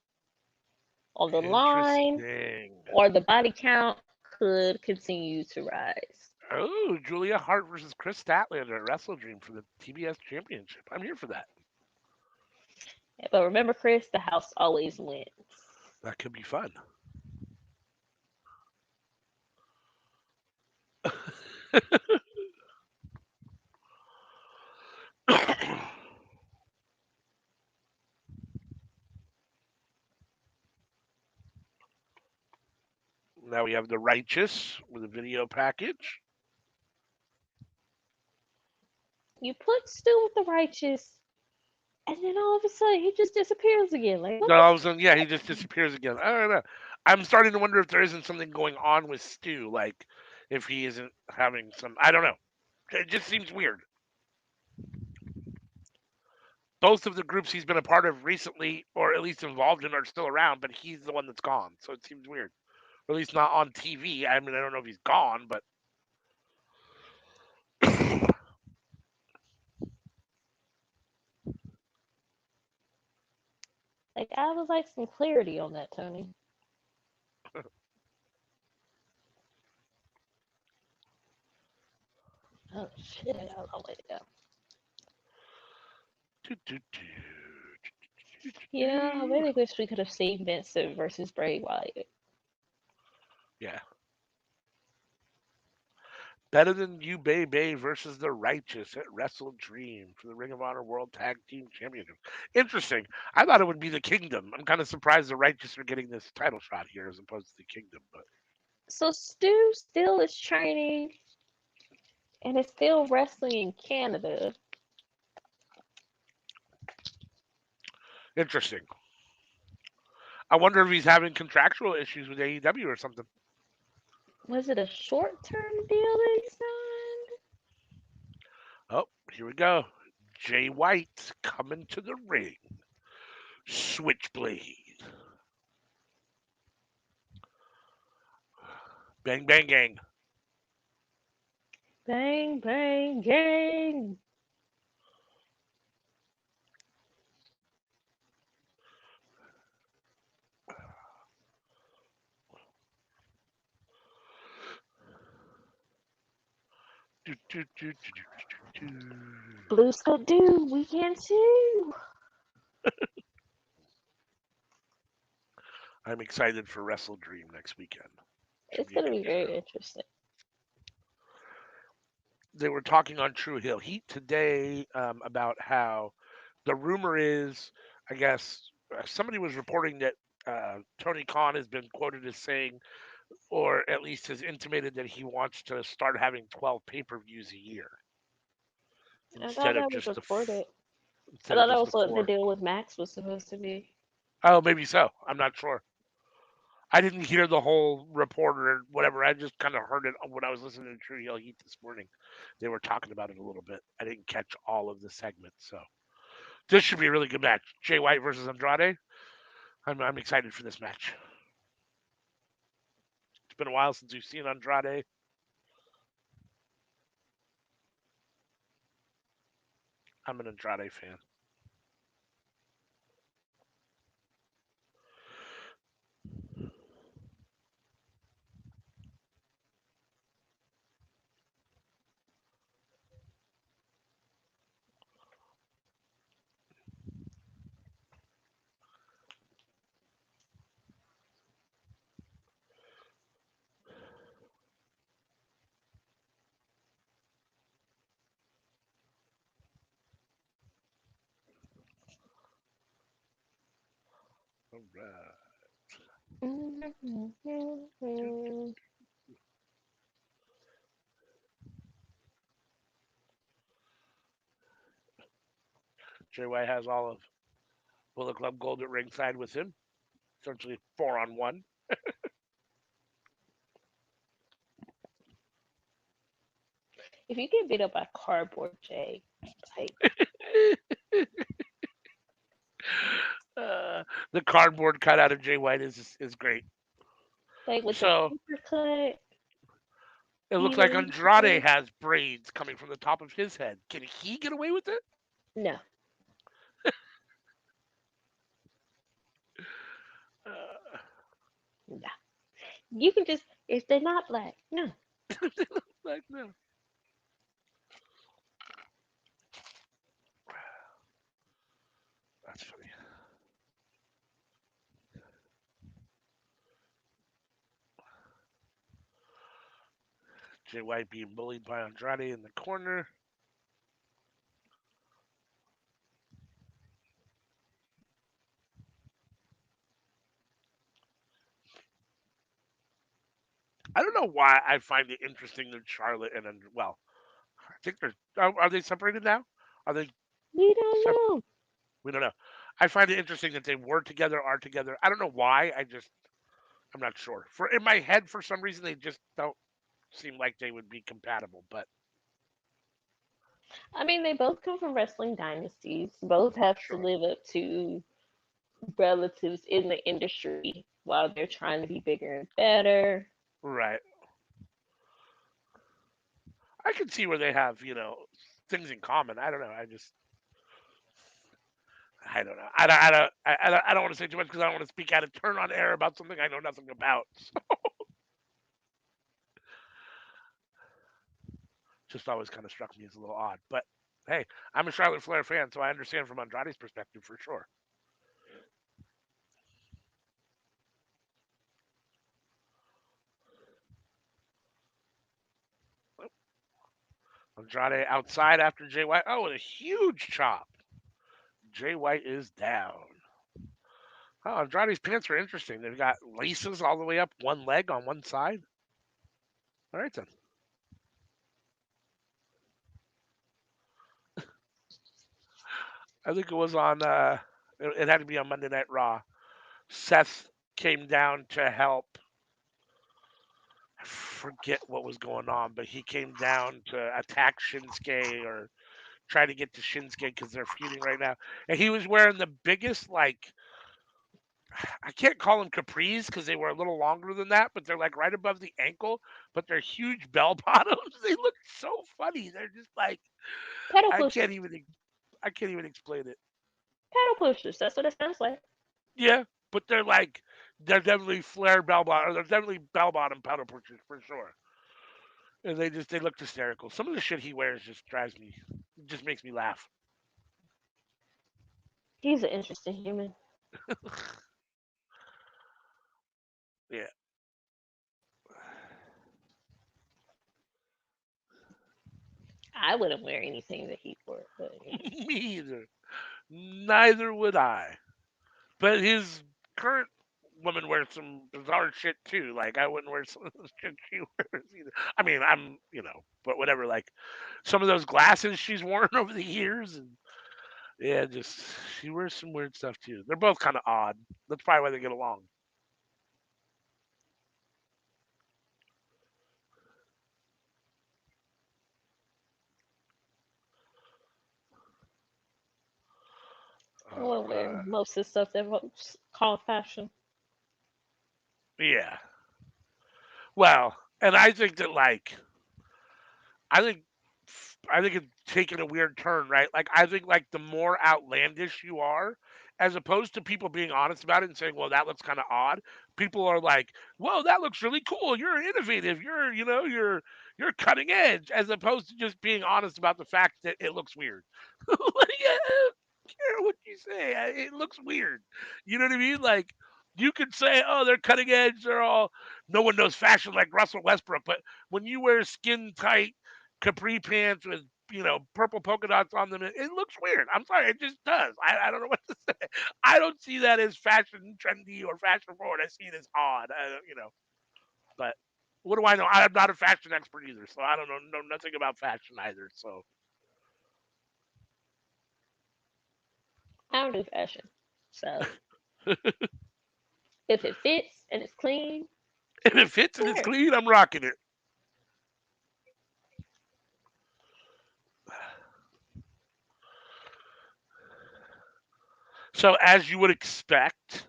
on the line, Interesting. or the body count could continue to rise. Oh, Julia Hart versus Chris Statlander at Wrestle Dream for the TBS championship. I'm here for that. But remember, Chris, the house always wins. That could be fun. Now we have the Righteous with a video package. You put Stu with the righteous, and then all of a sudden he just disappears again. Like, what Then the all of a sudden, yeah, he just disappears again. I don't know. I'm starting to wonder if there isn't something going on with Stu, like if he isn't having some. I don't know. It just seems weird. Both of the groups he's been a part of recently, or at least involved in, are still around, but he's the one that's gone. So it seems weird. Or at least not on TV. I mean, I don't know if he's gone, but Like, I would like some clarity on that, Tony. Oh shit! I'll let it go. Yeah, I really wish we could have seen Vincent versus Bray Wyatt. yeah. Better than you, Bay versus the Righteous at Wrestle Dream for the Ring of Honor World Tag Team Championship. Interesting. I thought it would be the Kingdom. I'm kind of surprised the Righteous are getting this title shot here as opposed to the Kingdom, but So Stu still is training and is still wrestling in Canada. interesting. I wonder if he's having contractual issues with AEW or something. Was it a short-term deal that he signed? Oh, here we go. Jay White coming to the ring. Switchblade. Bang, bang, gang. Bang, bang, gang. Do, do, do, do, do, do, do. Blue Scott do weekend too. I'm excited for Wrestle Dream next weekend. Should It's be a gonna good be very show. interesting. They were talking on True Hill Heat today about how the rumor is, I guess, somebody was reporting that Tony Khan has been quoted as saying, or at least has intimated that he wants to start having 12 pay-per-views a year I thought instead of that was just reported. I instead of thought that just was the what the four. deal with Max was supposed to be. Oh, maybe so. I'm not sure. I didn't hear the whole report or whatever. I just kind of heard it when I was listening to True Hill Heat this morning. They were talking about it a little bit. I didn't catch all of the segments, so this should be a really good match. Jay White versus Andrade. I'm excited for this match. It's been a while since we've seen Andrade. I'm an Andrade fan. All right. Jay White has all of Bullet Club Gold at ringside with him. Essentially 4-on-1. If you get beat up by cardboard, Jay, like uh, the cardboard cutout of Jay White is great. with the So paper cut, it looks like even Andrade has braids coming from the top of his head. Can he get away with it? no, Uh, no. You can just if they're not black, no. like no. That's funny. Jay White being bullied by Andrade in the corner. I don't know why I find it interesting that Charlotte and well, I think they're are they separated now? Are they We don't separate? know. We don't know. I find it interesting that they were together, are together. I don't know why. I'm not sure. For in my head, for some reason, they just don't seem like they would be compatible. But I mean, they both come from wrestling dynasties. Both have to sure, live up to relatives in the industry while they're trying to be bigger and better. right. I can see where they have things in common. I don't know. I don't know. I don't want to say too much because I don't want to speak out of turn on air about something I know nothing about. Just always kind of struck me as a little odd. But hey, I'm a Charlotte Flair fan, so I understand from Andrade's perspective for sure. Andrade outside after Jay White. Oh, and a huge chop. Jay White is down. Oh, Andrade's pants are interesting. They've got laces all the way up one leg on one side. All right, then. I think it was on, it had to be on Monday Night Raw. Seth came down to help. I forget what was going on, but he came down to attack Shinsuke or try to get to Shinsuke because they're feuding right now. And he was wearing the biggest, like, I can't call them capris because they were a little longer than that, but they're like right above the ankle, but they're huge bell bottoms. They look so funny. They're just like Pedal I pushers. can't even I can't even explain it. Pedal pushers. That's what it sounds like. Yeah, but they're definitely flare bell bottom. They're definitely bell bottom pedal pushers for sure. And they look hysterical. Some of the shit he wears just drives me, just makes me laugh. He's an interesting human. Yeah, I wouldn't wear anything that he wore, but me either. Neither would I. But his current woman wears some bizarre shit too. Like I wouldn't wear some of the shit she wears either. I mean, but whatever. Like some of those glasses she's worn over the years, and yeah, just she wears some weird stuff too. They're both kind of odd. That's probably why they get along. I wouldn't wear Uh, most of the stuff that folks call fashion. yeah. Well, and I think that I think I think it's taking a weird turn, right? Like I think like the more outlandish you are, as opposed to people being honest about it and saying, "Well, that looks kind of odd." People are like, "Whoa, that looks really cool. You're innovative. You're cutting edge," as opposed to just being honest about the fact that it looks weird. Like, I don't care what you say. It looks weird. You know what I mean? Like you could say, "Oh, they're cutting edge. They're all no one knows fashion like Russell Westbrook," but when you wear skin tight capri pants with purple polka dots on them. It looks weird. I'm sorry, it just does. I don't know what to say. I don't see that as fashion trendy or fashion forward. I see it as odd. But what do I know? I'm not a fashion expert either, so I don't know nothing about fashion either. So I don't do fashion. So if it fits and it's clean, if it fits and it's wear it. clean, I'm rocking it. So as you would expect,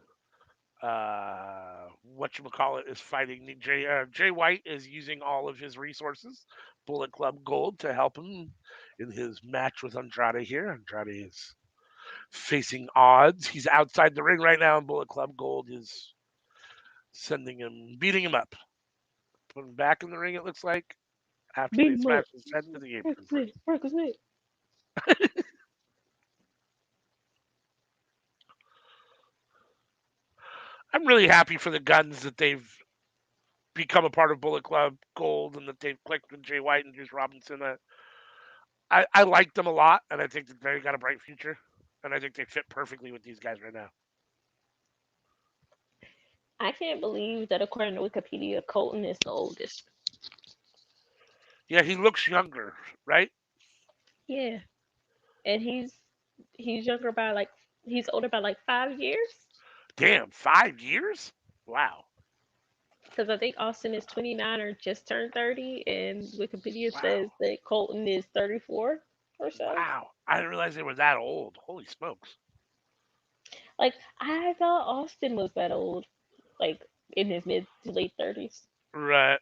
what you call it is fighting Jay White is using all of his resources, Bullet Club Gold, to help him in his match with Andrade here. Andrade is facing odds. He's outside the ring right now, and Bullet Club Gold is beating him up. Put him back in the ring, it looks like, after Beat they 'em up. smash his head into the apron first. Percocet. Percocet. I'm really happy for the Guns that they've become a part of Bullet Club Gold and that they've clicked with Jay White and Juice Robinson. I like them a lot, and I think that they got a bright future, and I think they fit perfectly with these guys right now. I can't believe that according to Wikipedia, Colton is the oldest. Yeah, he looks younger, right? Yeah, and he's younger by like he's older by like 5 years. Damn, 5 years? Wow, Because I think Austin is 29 or just turned 30, and Wikipedia wow, says that Colton is 34 or so. wow! I didn't realize they were that old. Holy smokes! Like I thought Austin was that old, like in his mid to late 30s. Right,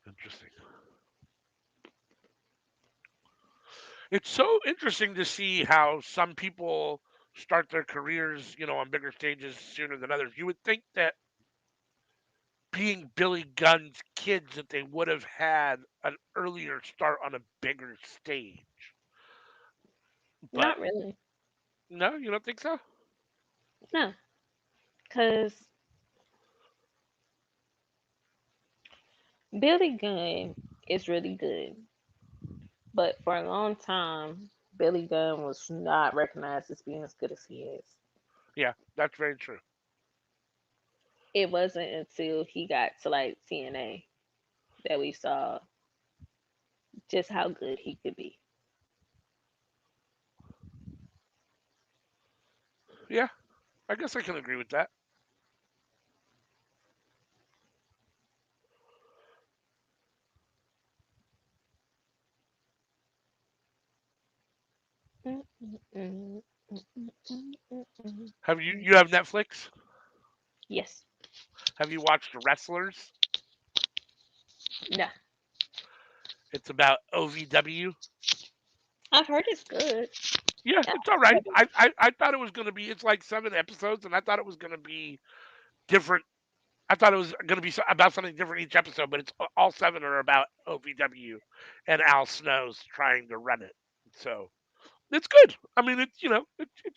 interesting. It's so interesting to see how some people start their careers, on bigger stages sooner than others. You would think that being Billy Gunn's kids, that they would have had an earlier start on a bigger stage, but Not really. no, you don't think so? No, because Billy Gunn is really good. But for a long time, Billy Gunn was not recognized as being as good as he is. Yeah, that's very true. It wasn't until he got to like TNA that we saw just how good he could be. Yeah, I guess I can agree with that. Mm, mm, mm, mm, mm, mm, mm, mm, Have you mm. you have Netflix? Yes. Have you watched Wrestlers? No. It's about OVW. I've heard it's good. Yeah, I it's all right. haven't I thought it was gonna be. It's like 7 episodes, and I thought it was gonna be different. I thought it was gonna be about something different each episode, but it's all seven are about OVW and Al Snow's trying to run it. So it's good. I mean, it's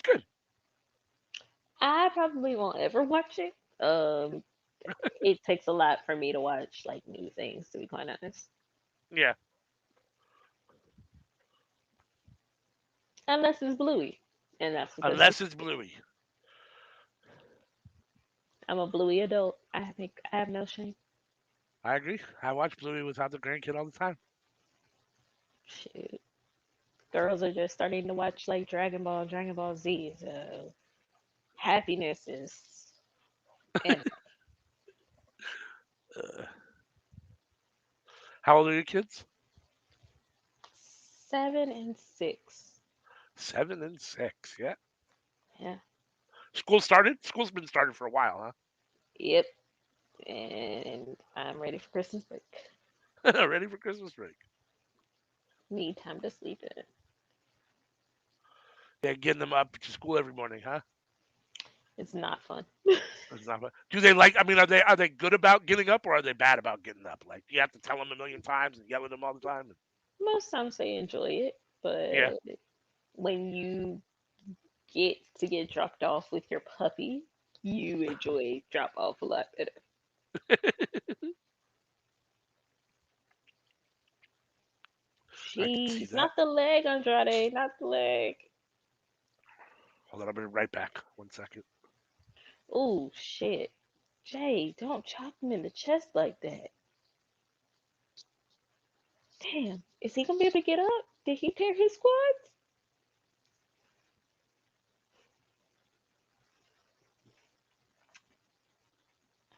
good. I probably won't ever watch it. It takes a lot for me to watch like new things, to be quite honest. Yeah, Unless it's Bluey, and that's because unless it's Bluey. I'm a Bluey adult. I think I have no shame. I agree. I watch Bluey without the grandkid all the time. Shoot, girls are just starting to watch like Dragon Ball, Dragon Ball Z. So happiness is and Uh, how old are your kids? 7 and 6. 7 and 6. Yeah. Yeah. School started. School's been started for a while, Yep. And I'm ready for Christmas break. huh? Ready for Christmas break. Need time to sleep in. Yeah, getting them up to school every morning, huh? It's not fun. It's not fun. Do they like? I mean, are they good about getting up, or are they bad about getting up? Like, do you have to tell them a million times and yell at them all the time? Most times they enjoy it, Yeah. but when you get dropped off with your puppy, you enjoy drop off a lot better. I can see Jeez, that. not the leg, Andrade, not the leg. Hold on, I'll be right back. 1 second. Oh shit. Jay, don't chop him in the chest like that. Damn, is he gonna be able to get up? Did he tear his quads?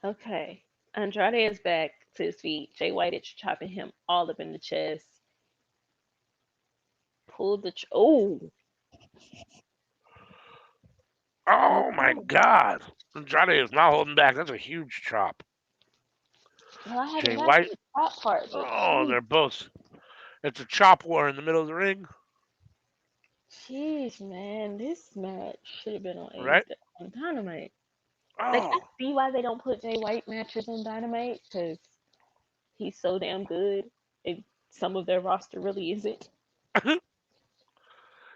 Okay. Andrade is back to his feet. Jay White is chopping him all up in the chest. Pulled the. Oh! Oh, Oh my God, Andrade is not holding back. That's a huge chop. well, I haven't Jay got to White. the top part, but Oh, jeez, they're both. It's a chop war in the middle of the ring, jeez, man, this match should have been on right? AEW on Dynamite. Like, I Oh, see why they don't put Jay White matches on Dynamite because he's so damn good, and some of their roster really isn't.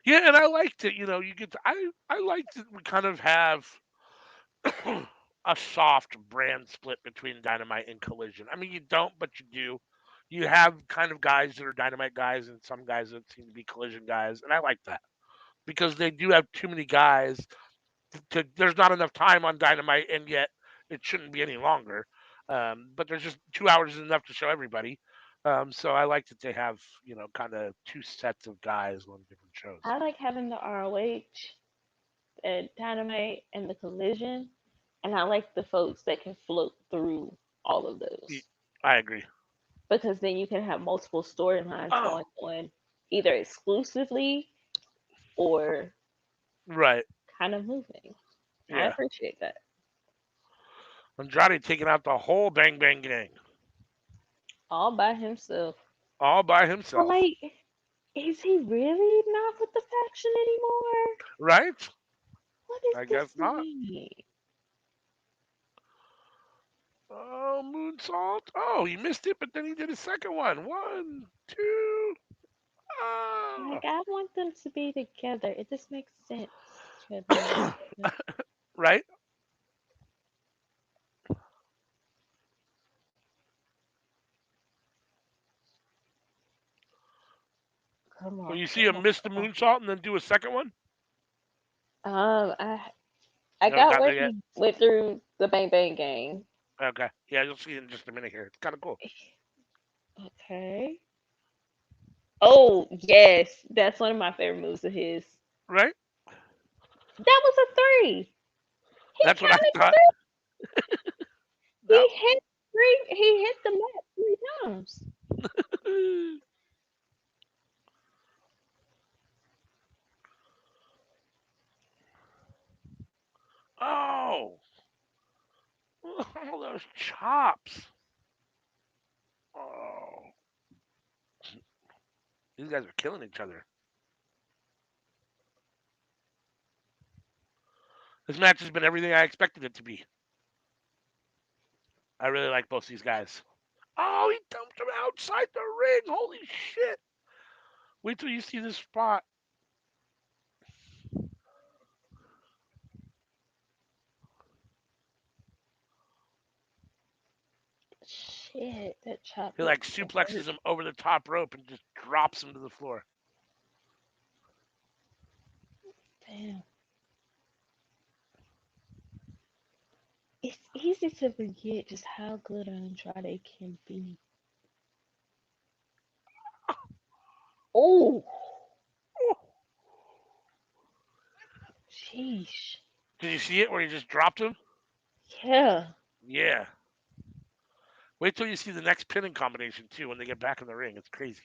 yeah, and I liked it. You get. I liked that we kind of have a soft brand split between Dynamite and Collision. I mean, you don't, but you do. You have kind of guys that are Dynamite guys and some guys that seem to be Collision guys, and I like that because they do have too many guys. There's not enough time on Dynamite, and yet it shouldn't be any longer. But there's just 2 hours is enough to show everybody. So I like that they have kind of two sets of guys on different shows. I like having the ROH at Dynamite and the Collision, and I like the folks that can float through all of Y- those I agree. because then you can have multiple storylines Oh, going on either exclusively or right. kind of moving. I Yeah. appreciate that. Andrade taking out the whole Bang Bang gang All by himself. all by But himself. like, is he really not with the faction anymore? Right? What does I guess this not. mean? Oh, moonsault. Oh, he missed it, but then he did a second one. One, two. Ah. Like, I want them to be together. It just makes sense for them to be together. Right? Come When on, you see him come on, miss the come on. moonsault and then do a second one, I never got got where there yet. he went through the Bang Bang Gang. Okay, yeah, you'll see it in just a minute here. It's kind of cool, Okay. Oh yes, that's one of my favorite moves of his. right? That was a three. He That's what I counted thought. three. No. He hit three. He hit the mat 3 times. Oh, all those chops. Oh, these guys are killing each other. This match has been everything I expected it to be. I really like both these guys. Oh, he dumped him outside the ring. Holy shit. Wait till you see this spot. Shit, that chop He looked like to suplexes hurt. him over the top rope and just drops him to the floor. Damn. It's easy to forget just how good Andrade can be. Oh, sheesh. Did you see it where he just dropped him? Yeah. Yeah. Wait till you see the next pinning combination too when they get back in the ring. It's crazy.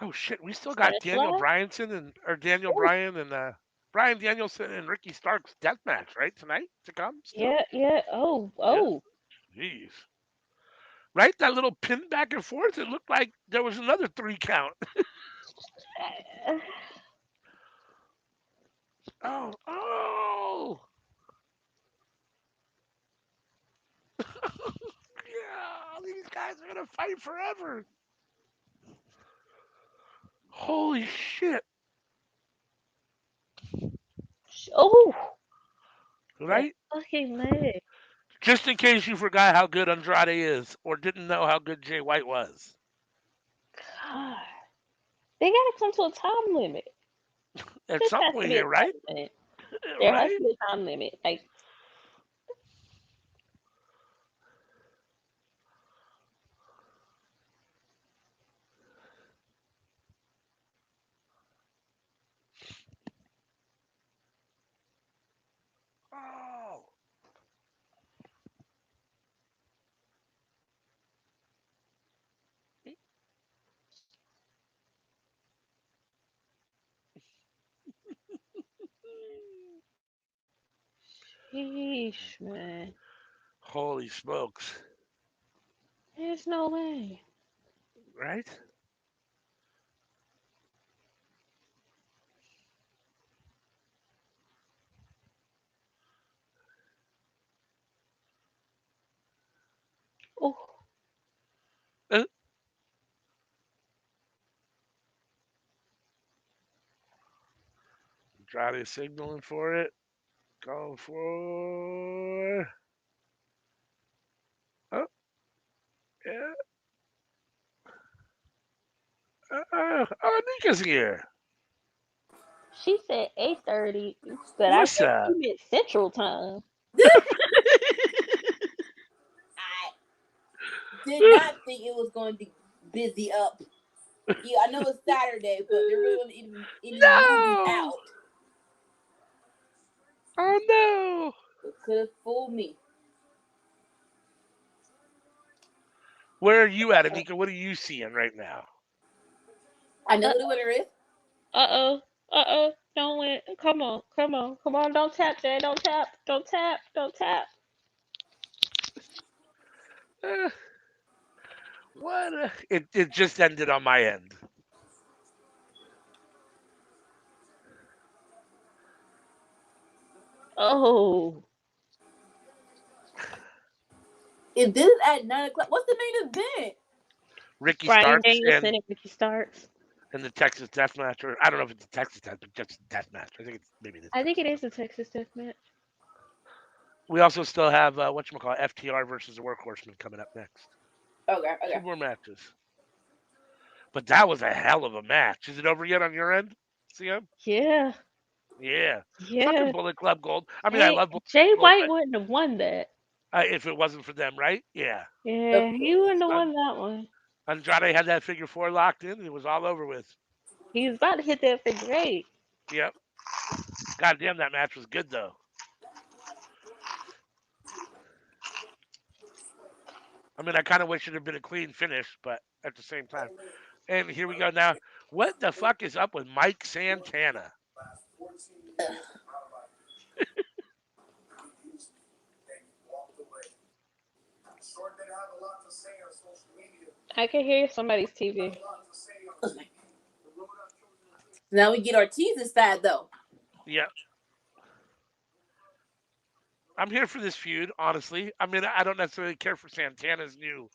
Oh shit, we still Is that got a Daniel slap? Bryanson and or Daniel Oh, Bryan and Bryan Danielson and Ricky Starks death match, right? Tonight to come still? yeah, yeah. Oh, Yeah. oh. Jeez. Right? That little pin back and forth, it looked like there was another 3 count. Uh, Oh, oh, yeah, these guys are gonna fight forever. Holy shit. oh, that Right? fucking leg. Just in case you forgot how good Andrade is or didn't know how good Jay White was. God. They gotta come to a time limit. At This some has to point be a here, right? time limit. There has Right? to be a time limit. Like, Oh. sheesh, man. Holy smokes. There's no way. Right? Oh, Uh, Andrade signaling for it. Going for. Oh, yeah. Oh, Nika's here. she said 8:30, but I What's guess she up? meant Central Time. I did not think it was going to be busy up. Yeah, I know it's Saturday, but there really wasn't any movies No! out. Oh no! It could have fooled me. Where are you at, Anika? What are you seeing right now? I know Uh, who the winner is. uh-oh. Uh-oh. Don't win. Come on. Come on. Come on. Don't tap, Jay. Don't tap. Don't tap. Don't tap. Uh, what? It just ended on my end. Oh. If this is at 9 o'clock, what's the main event? Ricky Brian Starks Danielson and Ricky Starks. and the Texas Death Match, or I don't know if it's a Texas Death, but just Death Match. I think it's maybe the I think Texas. it is a Texas Death Match. We also still have whatchamacallit, FTR versus the Workhorsemen coming up next. Okay, Two okay. more matches. But that was a hell of a match. Is it over yet on your end, CM? Yeah, Yeah. Fucking yeah. Bullet Club Gold. I mean, I love Bullet Jay Club Gold, White but wouldn't have won that. if it wasn't for them, right? Yeah. Yeah, Of he course. wouldn't have An- won that one. Andrade had that figure four locked in, and it was all over with. He was about to hit that figure eight. Yep. God damn, that match was good, though. I mean, I kind of wish it had been a clean finish, but at the same time. And here we go now. What the fuck is up with Mike Santana? I can hear somebody's TV. Now we get Ortiz's side though. Yep. I'm here for this feud, honestly. I mean, I don't necessarily care for Santana's new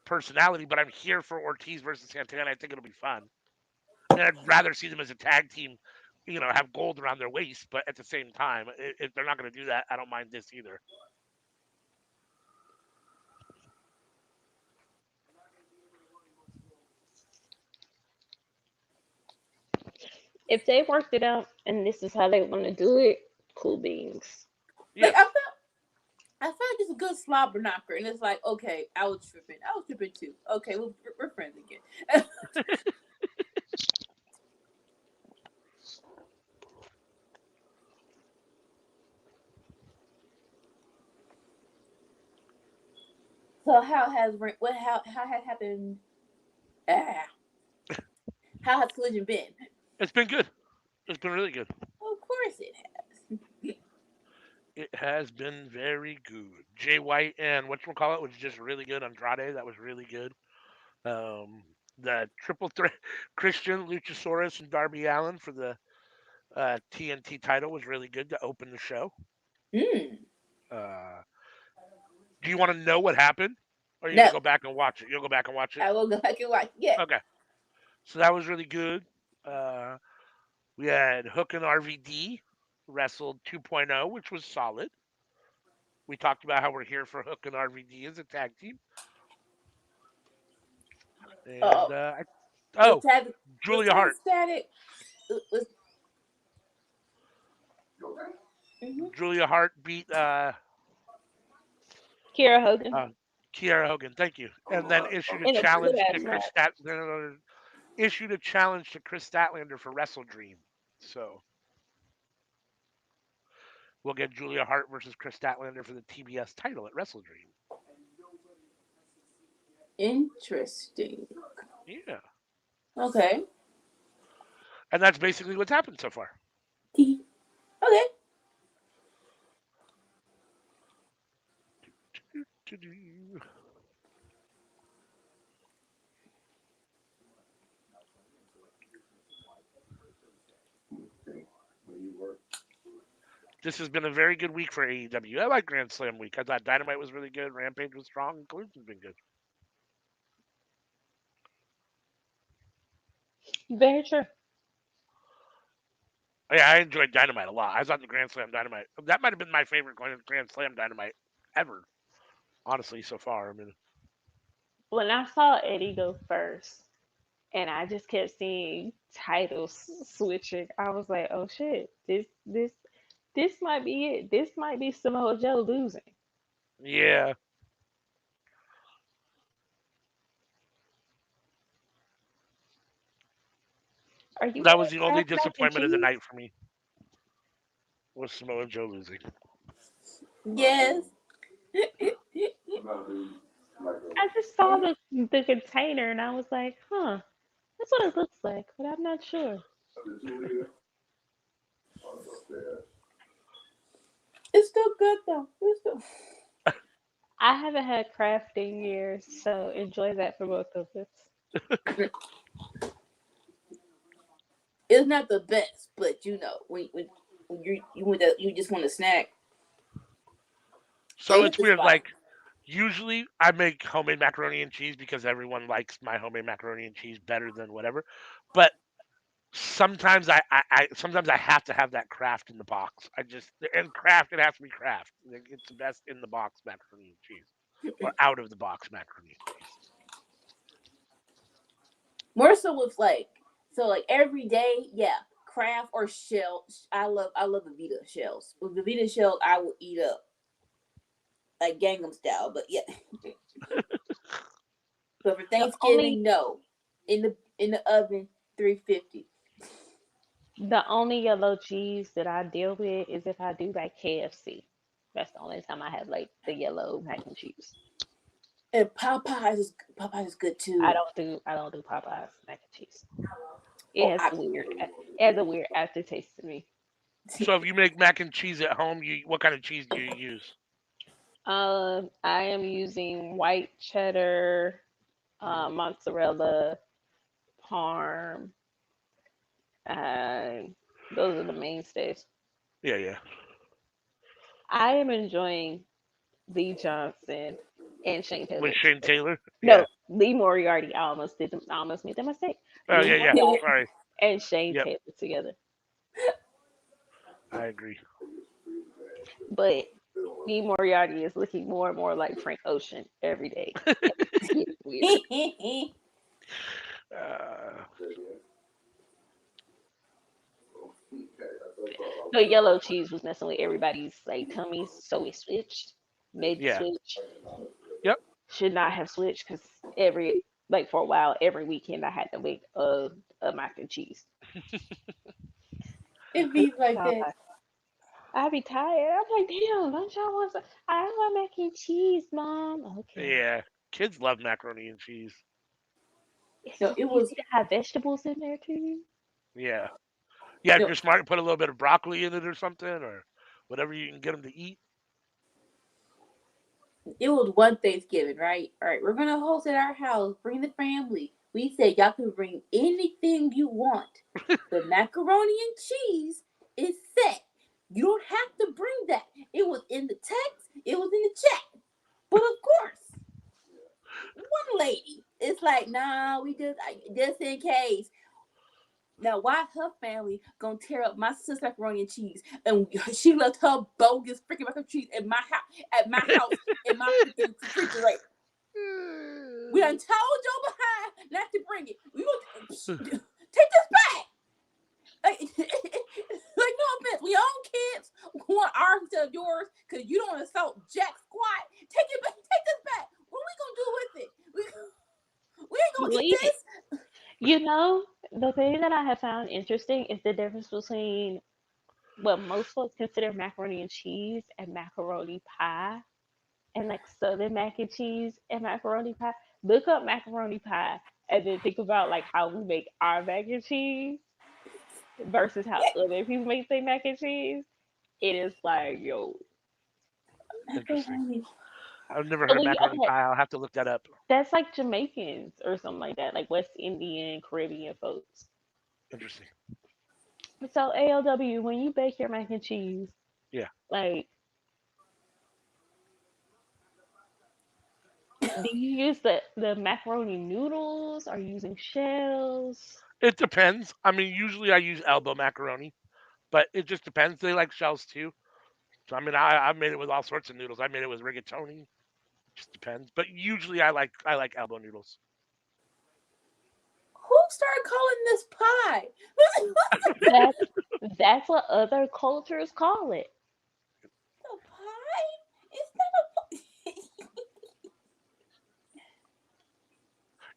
personality, but I'm here for Ortiz versus Santana. I think it'll be fun. And I'd rather see them as a tag team, have gold around their waist, but at the same time, if they're not going to do that, I don't mind this either. If they worked it out and this is how they want to do it, cool beans. Like Yes. I feel like it's a good slobber knocker, and it's like, okay, I was tripping. I was tripping too. Okay, we're friends again. So how has happened? Ah, how has collision been? It's been good. It's been really good. Of course it has. It has been very good. Jay White and whatchamacallit was just really good. Andrade, that was really good. Um, the triple threat, Christian, Luchasaurus, and Darby Allen for the TNT title was really good to open the show. Mm. Uh, do you want to know what happened? Or are you going No, to go back and watch it? You'll go back and watch it? I will go back and watch. Yeah. Okay. So that was really good. Uh, we had Hook and RVD wrestled 2.0, which was solid. We talked about how we're here for Hook and RVD as a tag team. And, Oh, was oh, Taz was Julia Taz Hart. static? Was mm-hmm. Julia Hart beat Kiera Hogan uh, Kiera Hogan. Thank you. And then issued a in a good challenge ass to Chris match. Statlander for Wrestle Dream. So we'll get Julia Hart versus Chris Statlander for the TBS title at Wrestle Dream. Interesting. Yeah. Okay. And that's basically what's happened so far. Okay. This has been a very good week for AEW. I like Grand Slam week. I thought Dynamite was really good, Rampage was strong, and Collision's been good. Very true. Yeah, I enjoyed Dynamite a lot. I thought the Grand Slam Dynamite, that might have been my favorite Grand Slam Dynamite ever, honestly, so far. I mean, When I saw Eddie go first, and I just kept seeing titles switching, I was like, "Oh shit, this might be it. This might be Samoa Joe losing." yeah, Are you that eating was the only Kraft mac and disappointment of the cheese? night for me, was Samoa Joe losing. Yes. I just saw the container and I was like, "Huh, that's what it looks like," but I'm not sure. It's still good though. It's still. I haven't had Kraft in years, so enjoy that for both of us. It's not the best, but when you just want a snack, So they hit it's the weird. spot. Like, usually I make homemade macaroni and cheese because everyone likes my homemade macaroni and cheese better than whatever. But Sometimes I have to have that Kraft in the box. I just and Kraft it has to be Kraft. Like, it's the best in the box macaroni and cheese, or out of the box macaroni and cheese. More so with like every day, yeah, craft or shell. I love the Vita shells. With the Vita shells, I will eat up like Gangnam style. But yeah, but for The only Thanksgiving, no, in the oven, 350. the only yellow cheese that I deal with is if I do like KFC. That's the only time I have like the yellow mac and cheese. And Popeyes is good too. I don't do Popeyes mac and cheese. Oh, It has a weird aftertaste to me. So if you make mac and cheese at home, you what kind of cheese do you use? I am using white cheddar, mozzarella, parm, and those are the mainstays. Yeah, yeah. I am enjoying Lee Johnson and Shane With Taylor Shane together. Taylor. Yeah. No, Lee Moriarty. I almost made that mistake. Oh Lee yeah, yeah. Moriarty Sorry. and Shane Yep. Taylor together. I agree. But Lee Moriarty is looking more and more like Frank Ocean every day. It's getting weird. Uh, The yellow cheese was messing with everybody's like tummies, so we switched. Made the yeah. switch. Yep. Should not have switched because every like for a while, every weekend I had to make a mac and cheese. It Cause be like God, that. I be tired. I'm like, damn, don't y'all want some? I want mac and cheese, mom. Okay. Yeah. Kids love macaroni and cheese. It's No, so it easy was to have vegetables in there too. Yeah. Yeah. If no, you're smart, put a little bit of broccoli in it or something, or whatever you can get them to eat. it was one Thanksgiving, right? All right, we're gonna host at our house. Bring the family. We said y'all can bring anything you want. The macaroni and cheese is set. You don't have to bring that. It was in the text. It was in the chat. But of course, one lady, it's like, nah, we just in case. Now, why her family gonna tear up my sister's macaroni and cheese, and she left her bogus freaking macaroni and cheese at my house, in my freaking refrigerator? We done told your behind not to bring it. We gonna take this back. Like, like, no offense, we own kids. We want ours instead of yours because you don't assault jack squat. Take it back. Take this back. What are we gonna do with it? We ain't gonna eat Leave it. this. You know, the thing that I have found interesting is the difference between what most folks consider macaroni and cheese and macaroni pie, and like southern mac and cheese and macaroni pie. Look up macaroni pie and then think about like how we make our mac and cheese versus how other people make their mac and cheese. It is like, yo, Interesting. Macaroni. I've never so heard of when you macaroni okay, pie. I'll have to look that up. that's like Jamaicans or something like that, like West Indian, Caribbean folks. Interesting. So ALW, when you bake your mac and cheese, Yeah. like, do you use the macaroni noodles? Are you using shells? It depends. I mean, usually I use elbow macaroni, but it just depends. They like shells too. So I mean, I've made it with all sorts of noodles. I made it with rigatoni. Just depends. But usually I like elbow noodles. Who started calling this pie? That's that's what other cultures call it. A pie? It's not a pie.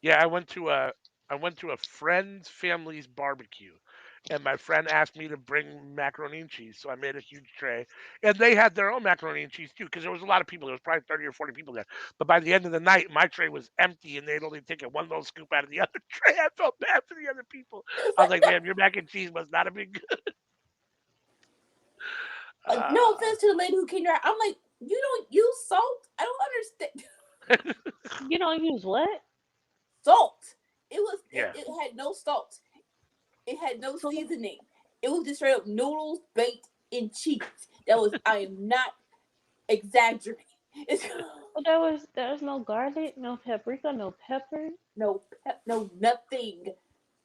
Yeah, I went to a friend's family's barbecue, and my friend asked me to bring macaroni and cheese, so I made a huge tray, and they had their own macaroni and cheese too, because there was a lot of people. There was probably 30 or 40 people there. But by the end of the night, my tray was empty, and they'd only taken one little scoop out of the other tray. I felt bad for the other people. It's I was like, like, "Damn, your mac and cheese must not have been good." no Uh, offense to the lady who came there. I'm like, you don't use salt? I don't understand. You don't use what? Salt. It was it, yeah, it had no salt. It had no So, seasoning. It was just straight up noodles baked in cheese. That was I am not exaggerating. It's so there was no garlic, no paprika, no pepper. no no nothing.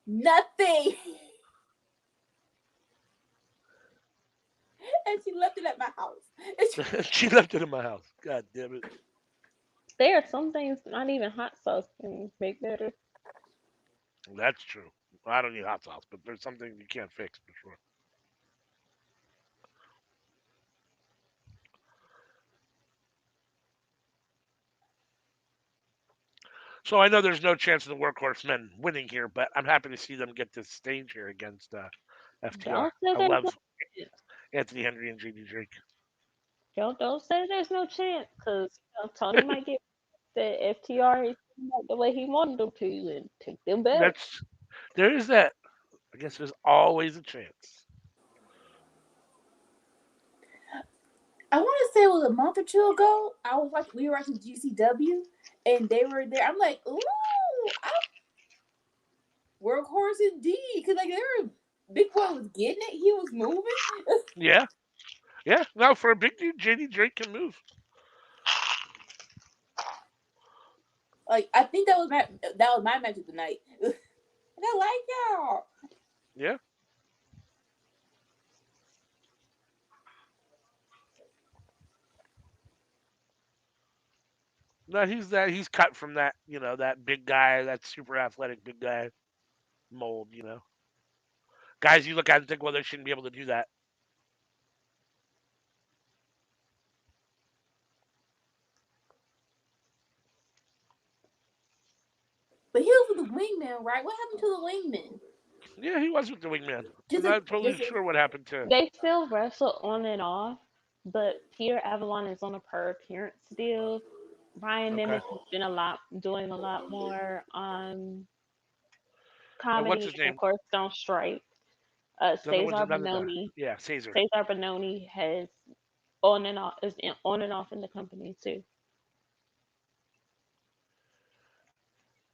Nothing. and she left it at my house. And she, She left it in my house. God damn it. There are some things not even hot sauce can make better. That's true. I don't need hot sauce, but there's something you can't fix for sure. So I know there's no chance of the Workhorsemen winning here, but I'm happy to see them get this stage here against FTR. Don't say I there's no love chance. Anthony Henry and JD Drake. Don't say there's no chance, because Tony might get the FTR is the way he wanted them to and take them back. That's there is that. I guess there's always a chance. I want to say it was a month or two ago. We were watching GCW, and they were there. I'm like, ooh, I, workhorse indeed, because like they were. Big Boy was getting it. He was moving. Yeah, yeah. Now for a big dude, JD Drake can move. Like I think that was my match of the night. And I like y'all. Yeah. No, he's cut from that, that big guy, that super athletic big guy mold. Guys you look at and think, well, they shouldn't be able to do that. But he was with the wingman, right? What happened to the wingman? Yeah, he was with the wingman. I'm Just a, not totally just a, sure what happened to. They still wrestle on and off, but Peter Avalon is on a per appearance deal. Ryan Okay. Nemeth has been doing a lot more And what's comedy, his and of name? course, don't strike. The other one's Cesar another guy. Bononi. Yeah, Caesar. Cesar Bononi has on and off in the company too.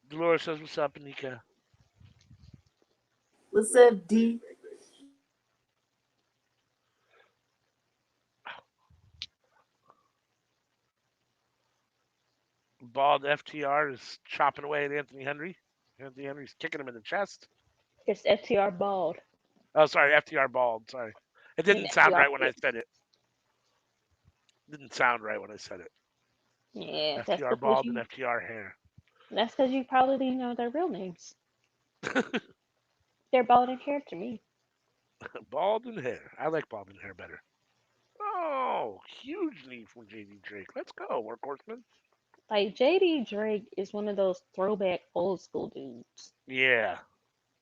Dolores says, "What's up, Anika?" what's up, D? Bald FTR is chopping away at Anthony Henry. Anthony Henry's kicking him in the chest. It's FTR bald Oh, sorry, FTR bald. Sorry, it and didn't sound FTR right when I fit. said it. Didn't sound right when I said it. Yeah, FTR bald and FTR hair. that's because you probably didn't know their real names. They're bald and hair to me. Bald and hair. I like bald and hair better. Oh, huge knee from JD Drake. Let's go, workhorseman. Like JD Drake is one of those throwback old school dudes. Yeah.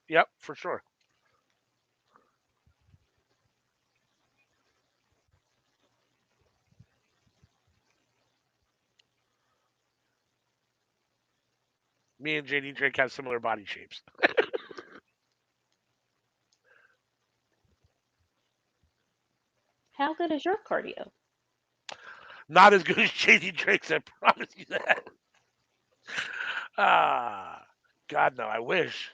Yep, for sure. Me and JD Drake have similar body shapes. How good is your cardio? Not as good as JD Drake's, I promise you that. Ah, God, no, I wish.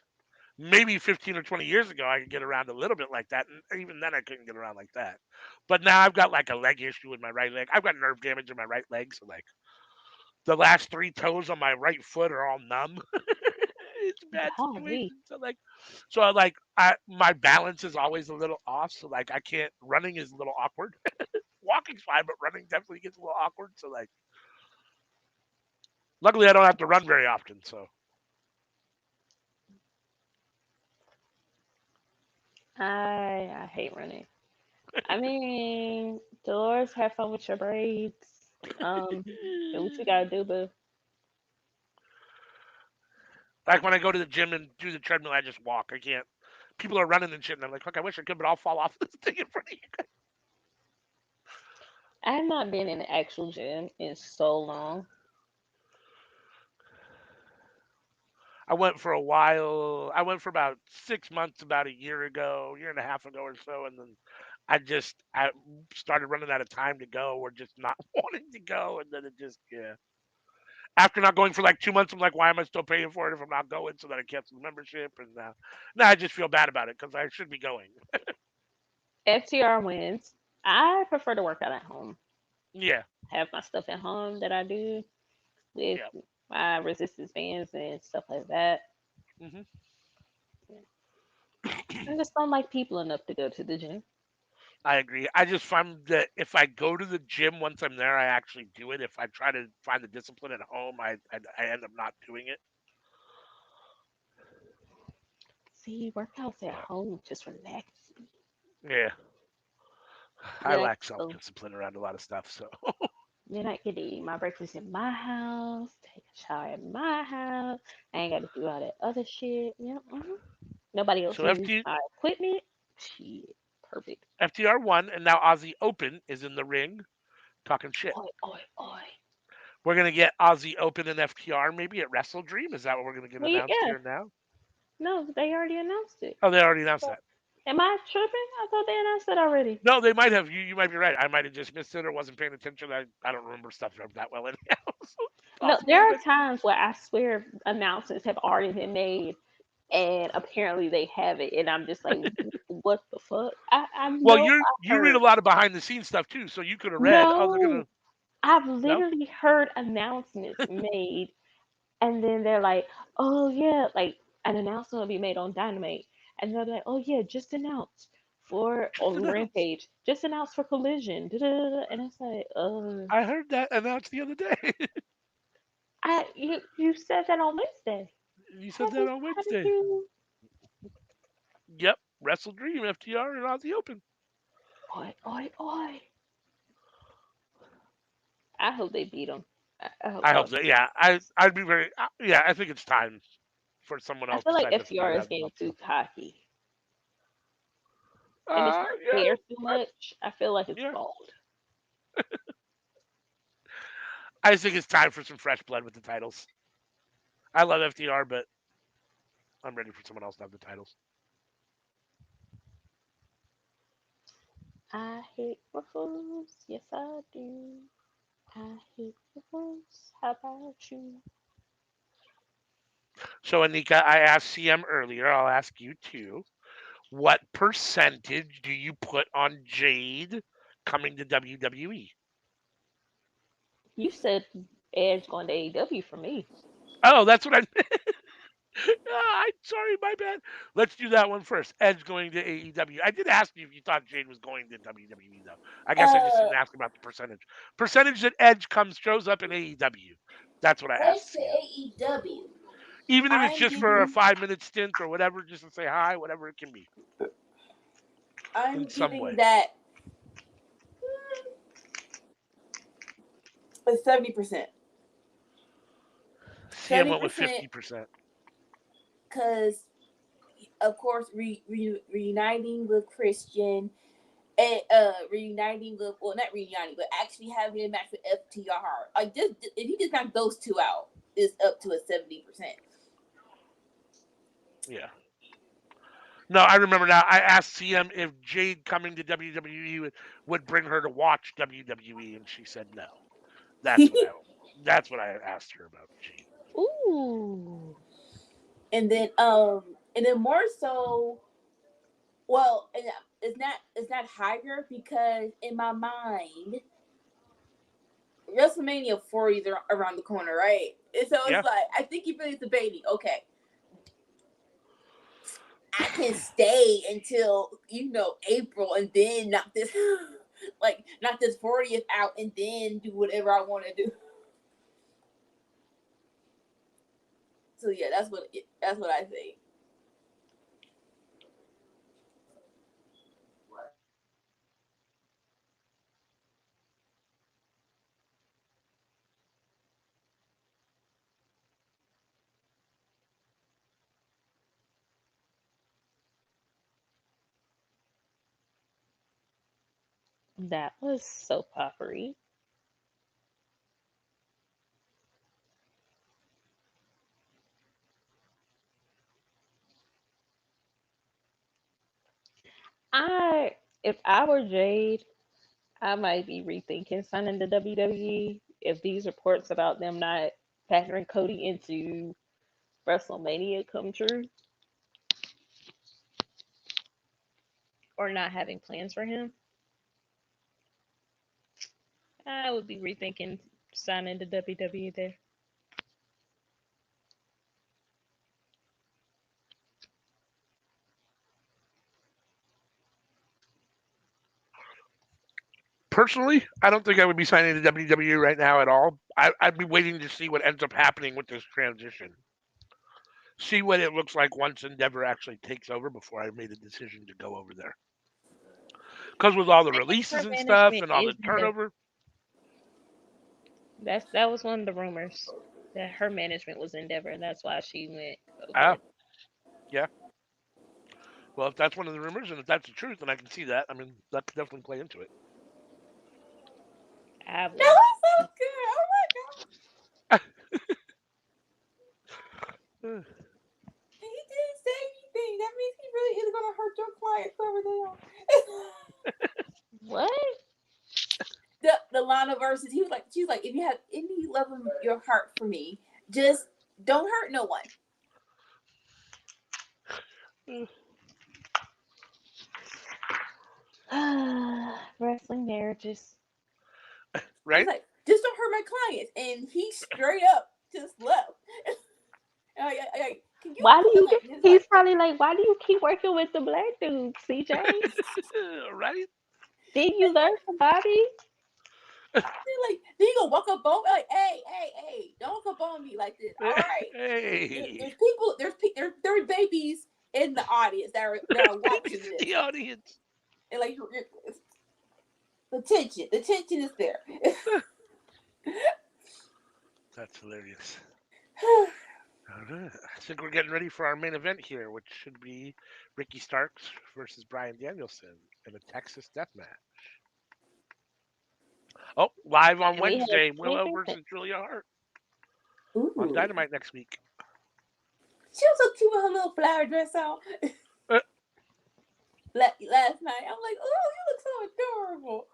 Maybe 15 or 20 years ago, I could get around a little bit like that. And even then, I couldn't get around like that. But now I've got like a leg issue with my right leg. I've got nerve damage in my right leg. So, like, the last three toes on my right foot are all numb. It's a bad Golly. situation. So, my balance is always a little off. So, like, I can't, running is a little awkward. Walking's fine, but running definitely gets a little awkward. So, like, luckily, I don't have to run very often. So, I hate running. I mean, Dolores, have fun with your braids. Do what you gotta do, but like, when I go to the gym and do the treadmill, I just walk. I can't. People are running and shit, and I'm like, fuck, I wish I could, but I'll fall off this thing in front of you. I have not been in the actual gym in so long. I went for a while. I went for about 6 months, about a year ago, year and a half ago or so, and then I started running out of time to go, or just not wanting to go, and then it just yeah. After not going for like 2 months, I'm like, why am I still paying for it if I'm not going? So then I cancel the membership, and now I just feel bad about it because I should be going. FTR wins. I prefer to work out at home. Yeah, Have my stuff at home that I do with yeah. my resistance bands and stuff like that. hmm I just don't like people enough to go to the gym. I agree. I just find that if I go to the gym once I'm there, I actually do it. If I try to find the discipline at home, I end up not doing it. See, workouts at But home just relax me. yeah, I Then I lack self go. discipline around a lot of stuff. So Then I get to eat my breakfast in my house, take a shower in my house. I ain't got to do all that other shit. Yeah, nobody else so uses my equipment. Shit, perfect. FTR won, and now Aussie Open is in the ring talking shit. Oi, oi, oi. We're gonna get Aussie Open and FTR maybe at Wrestle Dream. Is that what we're gonna get Well, announced yeah, here now? no, they already announced it. Oh, they already announced that. Am I tripping? I thought they announced it already. No, they might have. You might be right. I might have just missed it or wasn't paying attention. I don't remember stuff that well anyhow. So it's No, possible there that are times where I swear announcements have already been made, and apparently they haven't, and I'm just like, what the fuck? I well, know I you read a heard. lot of behind the scenes stuff too, so you could have read. Oh, they're No, gonna I've no. literally heard announcements made, and then they're like, oh yeah, like an announcement will be made on Dynamite, and they're like, oh yeah, just announced for on Rampage, just announced for Collision, da-da-da-da. And it's like, I heard that announced the other day. you said that on Wednesday. You said that on How did Wednesday. you? Yep, Wrestle Dream, FTR, and Aussie Open. Oi, oi, oi. I hope they beat them. I hope I hope so. so. Yeah, I'd be very. Yeah, I think it's time for someone I else feel like besides FTR FTR to is have the getting belt. too So. cocky. And it's not Yeah, fair too I, much. I feel like it's yeah. bold. I just think it's time for some fresh blood with the titles. I love FTR, but I'm ready for someone else to have the titles. I hate waffles. Yes, I do. I hate waffles. How about you? So, Anika, I asked CM earlier. I'll ask you too. What percentage do you put on Jade coming to WWE? You said Edge going to AEW for me. Oh, that's what I. I'm sorry, my bad. Let's do that one first. Edge going to AEW. I did ask you if you thought Jade was going to WWE, though. I guess I just Uh, didn't ask about the percentage. Percentage that Edge shows up in AEW. That's what I Edge asked to CM. AEW. Even if it's I'm just for a giving 5 minute stint or whatever, just to say hi, whatever it can be, in I'm some giving way. that a 70%. CM went with 70% 50%. because of course reuniting with Christian and reuniting with, well, not reuniting, but actually having a match with FTR. Like, just if you just knock those two out, it's up to a 70%. Yeah. No, I remember now. I asked CM if Jade coming to WWE would bring her to watch WWE, and she said no. That's what I. That's what I asked her about Jade. Ooh. And then more so, well, and it's not higher because in my mind WrestleMania 40 is around the corner, right? And so it's Yeah. like, I think you're really debating, okay, I can stay until, April, and then knock this like knock this 40th out and then do whatever I want to do. So yeah, that's what I think. That was so poppery. I if I were Jade, I might be rethinking signing to WWE if these reports about them not factoring Cody into WrestleMania come true or not having plans for him. I would be rethinking signing to WWE there. Personally, I don't think I would be signing to WWE right now at all. I'd be waiting to see what ends up happening with this transition. See what it looks like once Endeavor actually takes over before I made a decision to go over there. Because with all the I think her releases and stuff management and all is the turnover, that was one of the rumors that her management was Endeavor, and that's why she went over. ah, yeah. Well, if that's one of the rumors and if that's the truth, then I can see that. I mean, that could definitely play into it. I That would. was so good. Oh my god. And he didn't say anything. That means he really is gonna hurt your clients over there. What? The Lana versus she's like, if you have any love in your heart for me, just don't hurt no one. Wrestling marriages. He's Right? like, just don't hurt my clients, and he straight up just left. Can you Why do you? like just He's like probably like, why do you keep working with the black dude, CJ? Right? Did you learn from Bobby? then you gonna walk up on like, hey, don't walk up on me like this. All right, Hey, there's people, there are babies in the audience that are watching in this, the audience. and like the tension is there. That's hilarious. All right. I think we're getting ready for our main event here, which should be Ricky Starks versus Bryan Danielson in a Texas death match. Oh, live on And we have Wednesday, Kenny Willow Vincent. versus Julia Hart on Ooh, Dynamite next week. she was so cute with her little flower dress on. Uh, Last night, I'm like, oh, you look so adorable.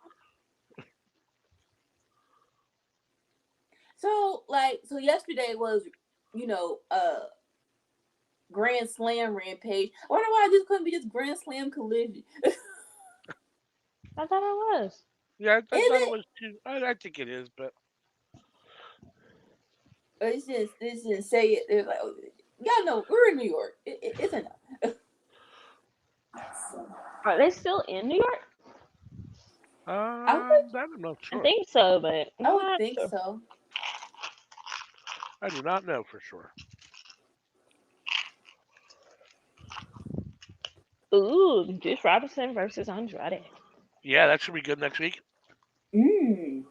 So yesterday was, you know, Grand Slam Rampage. I wonder why this couldn't be just Grand Slam Collision. Is I thought it was. yeah, I thought it it? was too. I think it is, but Or it's just say it. They're like, oh, y'all know we're in New York. It's enough. Are they still in New York? I would, I'm not I sure. think so, but I I'm would not think sure. so. I do not know for sure. Ooh, Juice Robinson versus Andrade. Yeah, that should be good next week. Mm.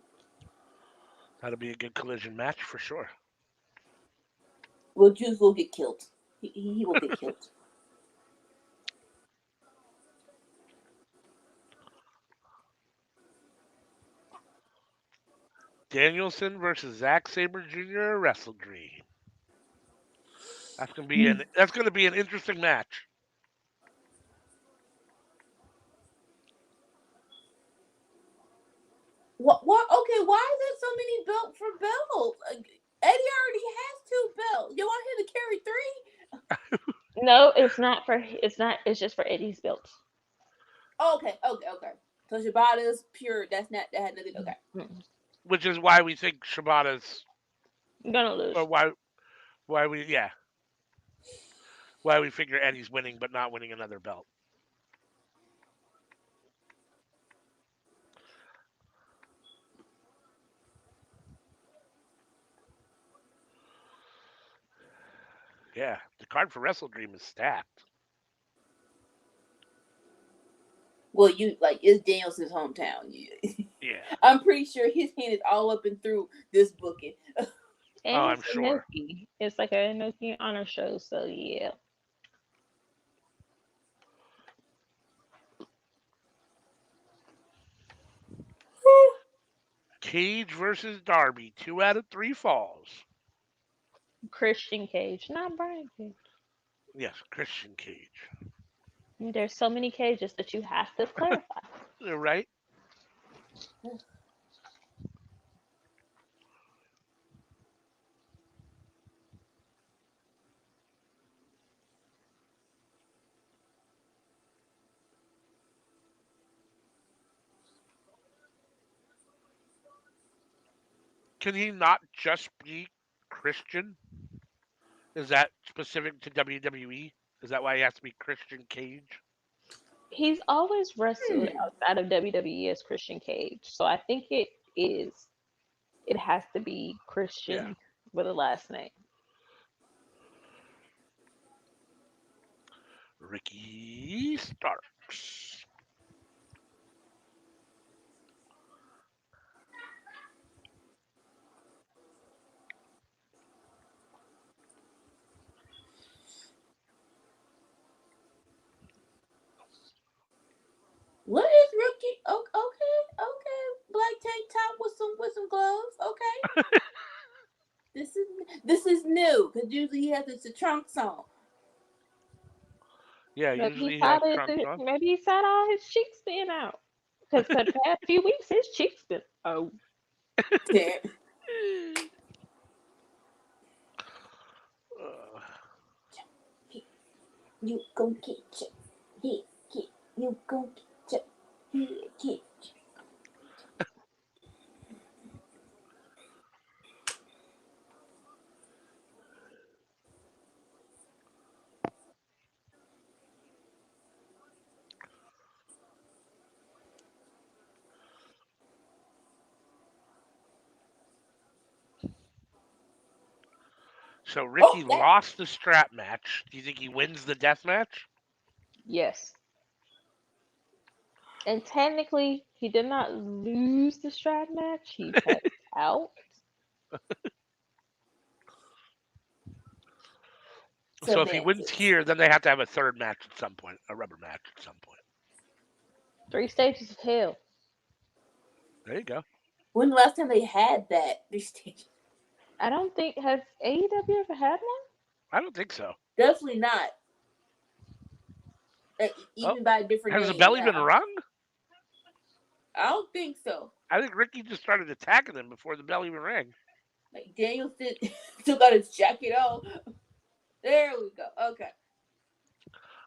That'll be a good collision match for sure. Well, Juice will get killed. He will get killed. Danielson versus Zack Sabre Jr. Wrestle Dream. Mm. That's gonna be an interesting match. What? Okay, why is there so many belt for belts? Eddie already has 2 belts. You want him to carry 3? No, it's not for. It's not. It's just for Eddie's belts. Oh, okay. So Shibata's pure. That's not that had nothing. Okay. Mm. Which is why we think Shibata's I'm gonna or lose. why we yeah. Why we figure Eddie's winning but not winning another belt. Yeah. The card for Wrestle Dream is stacked. Well, you like it's Danielson's hometown. Yeah. I'm pretty sure his hand is all up and through this booking. Oh, And I'm it's sure. Inoki. It's like a Inoki honor show, so yeah. Cage versus Darby. 2 out of 3 falls. Christian Cage, not Brian Cage. Yes, Christian Cage. There's so many cages that you have to clarify. Right? Can he not just be Christian? Is that specific to WWE? Is that why he has to be Christian Cage? He's always wrestled Hmm. outside of WWE as Christian Cage, so I think is. It has to be Yeah. Christian with a last name. Ricky Starks. What is rookie? Okay. Black tank top with some gloves. Okay. This is this is new because usually he has the trunks on. Yeah, Maybe he usually he has thought trunks on. maybe he said all his cheeks been out. Because for the past few weeks, his cheeks been oh. Yeah. Uh, You go get you. Yeah, get you go get you. Yeah, get you. so Oh, Ricky that. lost the strap match. Do you think he wins the death match? Yes. And technically, he did not lose the strap match. He passed out. So if he wins Semantics. here, then they have to have a third match at some point, a rubber match at some point. 3 stages of hell. There you go. When the last time they had that? I don't think has AEW ever had one. I don't think so. Definitely not. Oh, Even by a different has the name. belly been Yeah. rung? I don't think so. I think Ricky just started attacking him before the bell even rang. Like Daniel still got his jacket on. There we go. Okay.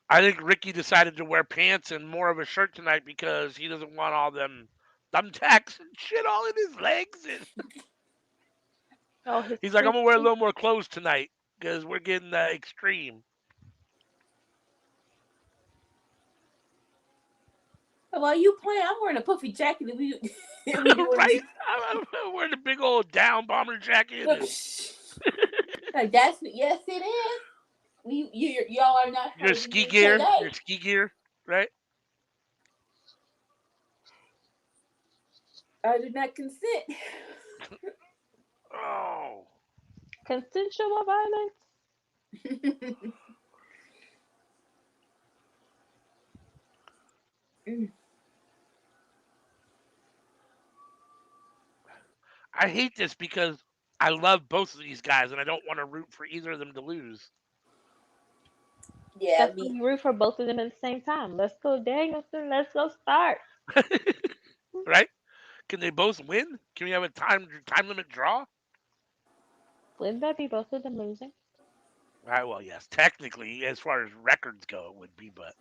I think Ricky decided to wear pants and more of a shirt tonight because he doesn't want all them thumbtacks and shit all in his legs. And Oh, his he's like, I'm two gonna wear a feet. little more clothes tonight because we're getting extreme. While you playing, I'm wearing a puffy jacket and we doing Right? this. I'm wearing a big old down bomber jacket and Like that's yes it is. Y'all are not your hurting ski me gear, today. right? I do not consent. Oh, Consensual violence. Mm. I hate this because I love both of these guys and I don't want to root for either of them to lose. Yeah, That's when me. you root for both of them at the same time. Let's go, Danielson. Let's go start. Right? Can they both win? Can we have a time limit draw? Wouldn't that be both of them losing? Well, yes, technically, as far as records go, it would be, but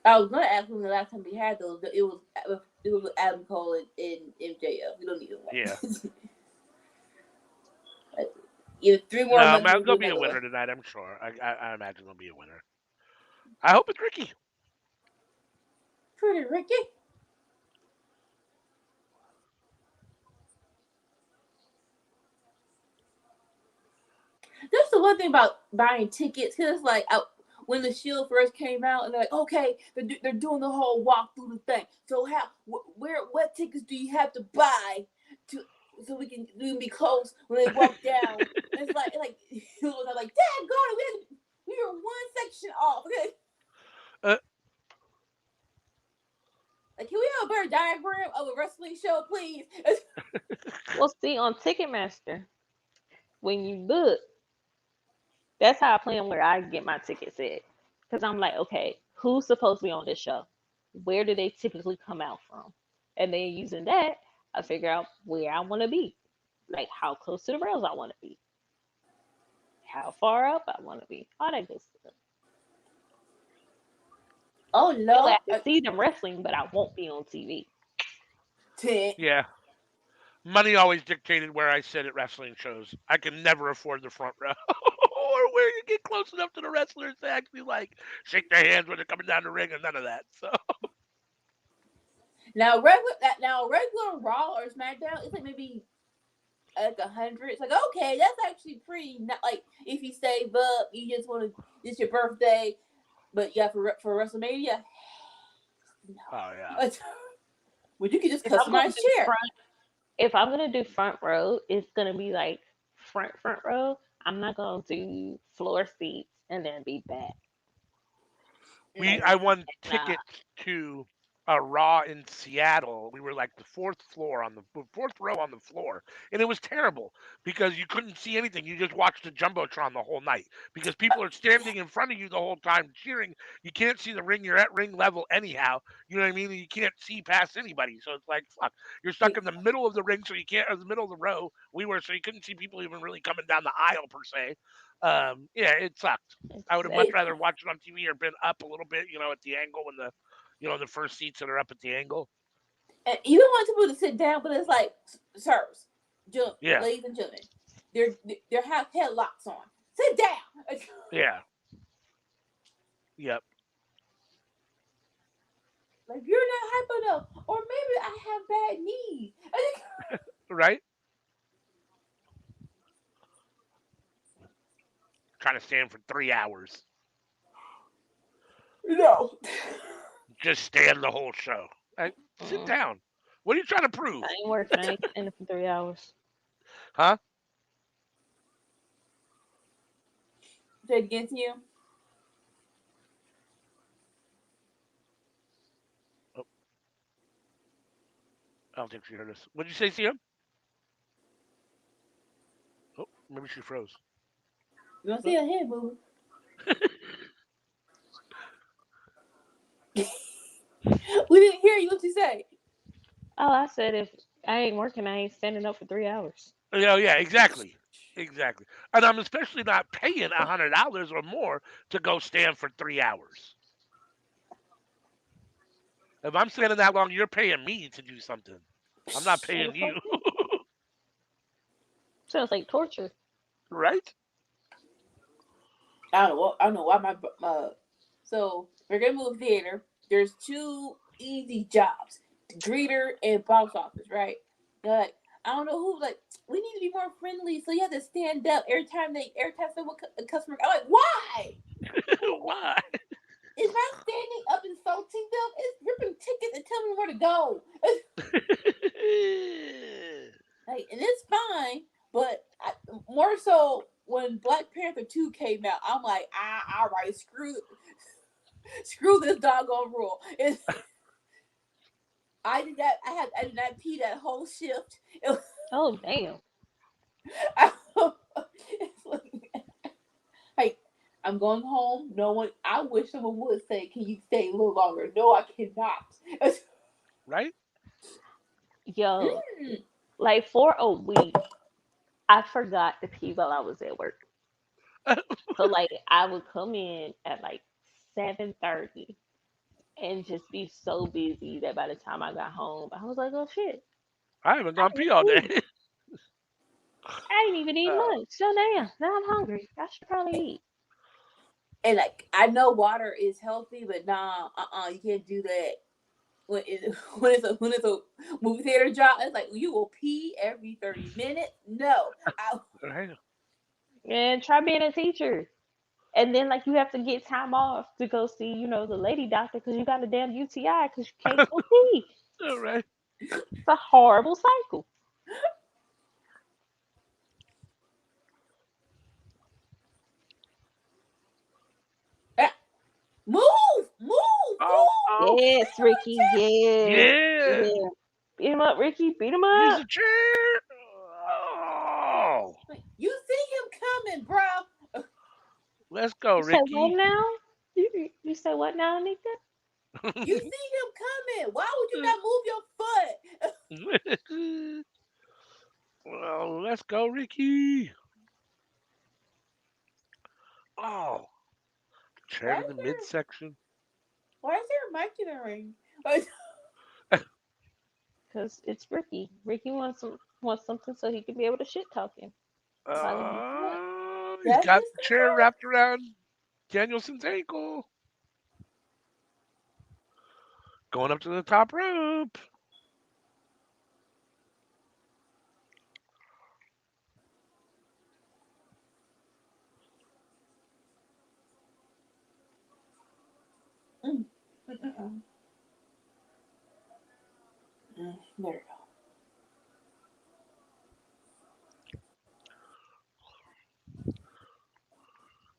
I was gonna ask when the last time we had those, but it was with Adam Cole and MJF. We don't need yeah. one. Either 3 more No, months, man, we'll do there'll be a another one. winner tonight. I'm sure. I imagine there'll be a winner. I hope it's Ricky. Pretty Ricky. That's the one thing about buying tickets, because it's like when the Shield first came out, and they're like, okay, they're doing the whole walk through the thing. So what tickets do you have to buy to so we can be close when they walk down? And it's like it was like, Dad, we were one section off. Okay, Uh, like can we have a better diagram of a wrestling show, please? Well, see, on Ticketmaster, when you look, that's how I plan where I get my tickets at. Because I'm like, okay, who's supposed to be on this show? Where do they typically come out from? And then using that, I figure out where I want to be. Like how close to the rails I want to be. How far up I want to be. All that good stuff. Oh That way no, I can see them wrestling, but I won't be on TV. 10. yeah. Money always dictated where I sit at wrestling shows. I can never afford the front row. or where you get close enough to the wrestlers to actually like shake their hands when they're coming down the ring, and none of that. So now regular Raw or SmackDown, it's like maybe like 100. It's like, okay, that's actually pretty. Not like if you save up, you just want to. It's your birthday, but yeah, for WrestleMania, oh yeah, no. Well, you can just If I'm gonna customize do chair. front, if I'm gonna do front row, it's gonna be like front row. I'm not gonna do floor seats and then be back. Mm. Like, I won nah. tickets to a Raw in Seattle. We were like the fourth row on the floor, and it was terrible because you couldn't see anything. You just watched the jumbotron the whole night because people are standing in front of you the whole time cheering. You can't see the ring. You're at ring level anyhow. You know what I mean? And you can't see past anybody. So it's like fuck. You're stuck in the middle of the ring, so you can't. Or the middle of the row. We were, so you couldn't see people even really coming down the aisle per se. Yeah, it sucked. I would have much It, rather watched it on TV or been up a little bit, at the angle when the first seats that are up at the angle. and you don't want people to sit down, but it's like, sirs, Yeah, ladies and gentlemen, they have headlocks on. Sit down. yeah, yep, Like you're not hyper enough, or maybe I have bad knees. right. Trying to stand for 3 hours, No. just stand the whole show. Sit Mm, down. What are you trying to I prove, ain't working. I ain't standing for 3 hours. huh? Say it against you. Oh, I don't think she heard us. What'd you say, CM? Oh, maybe she froze. You don't Oh, see a head moving. We didn't hear you. What you say? Oh, I said if I ain't working, I ain't standing up for 3 hours. yeah, exactly. Exactly. And I'm especially not paying $100 or more to go stand for 3 hours. If I'm standing that long, you're paying me to do something. I'm not Sounds paying like you, it. Sounds like torture. right? I don't know. I don't know why my So we're gonna move theater. There's two easy jobs: greeter and box office. Right? They're like, I don't know who. Like, we need to be more friendly, so you have to stand up every time someone a customer. I'm like, why? Why? Is my standing up insulting them? It's ripping tickets and telling them where to go. Like, and it's fine, but more so when Black Panther 2 came out, I'm like, all right, screw this doggone rule. I did not pee that whole shift. Oh damn. It's like, I'm going home. No one. I wish someone would say, "Can you stay a little longer?" No, I cannot. Right? Yo, Mm. like for a week, I forgot to pee while I was at work. So like I would come in at like 7:30 and just be so busy that by the time I got home, I was like, oh shit, I haven't I gone didn't pee all day. eat. I ain't even eat uh, lunch. So damn, now I'm hungry. I should probably eat. And like, I know water is healthy, but nah, you can't do that. When it's a movie theater job, it's like you will pee every 30 minutes. No, right? And try being a teacher. And then like you have to get time off to go see, the lady doctor because you got a damn UTI because you can't go pee. All right. It's a horrible cycle. ah, move, move, Oh, move. oh, Yes, Ricky. Yes. yeah. Yeah. Beat him up, Ricky. Beat him Use up. a chair. Oh, You see him coming, bro. let's go, You say what Ricky. now? You say what now, Nika? You see him coming. Why would you not move your foot? Well, let's go, Ricky. Oh, chair Why to is the there midsection. why is there a mic in the ring? Because it's Ricky. Ricky wants something so he can be able to shit talk him while he beats him up. Oh, he's That's got his the chair style. wrapped around Danielson's ankle. Going up to the top rope. Mm. Mm-mm-mm. There you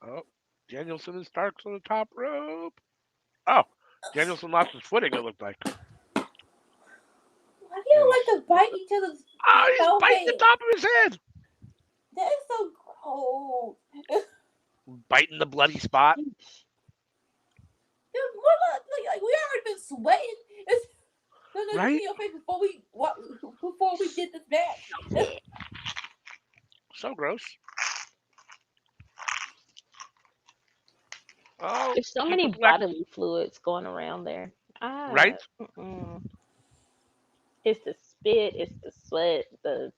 Oh, Danielson and Starks on the top rope. Oh, Danielson lost his footing, it looked like. go. Why do And y'all he's, like to bite each other's oh, he's biting the forehead? top of his head. That is so gross. Biting the bloody spot. Dude, what, like, we already been sweating. It's, no, no, you Right? see your face before we did this match. So gross. Oh, There's so Super many Black. bodily fluids going around there. Ah, Right? mm-mm. It's the spit, it's the sweat, the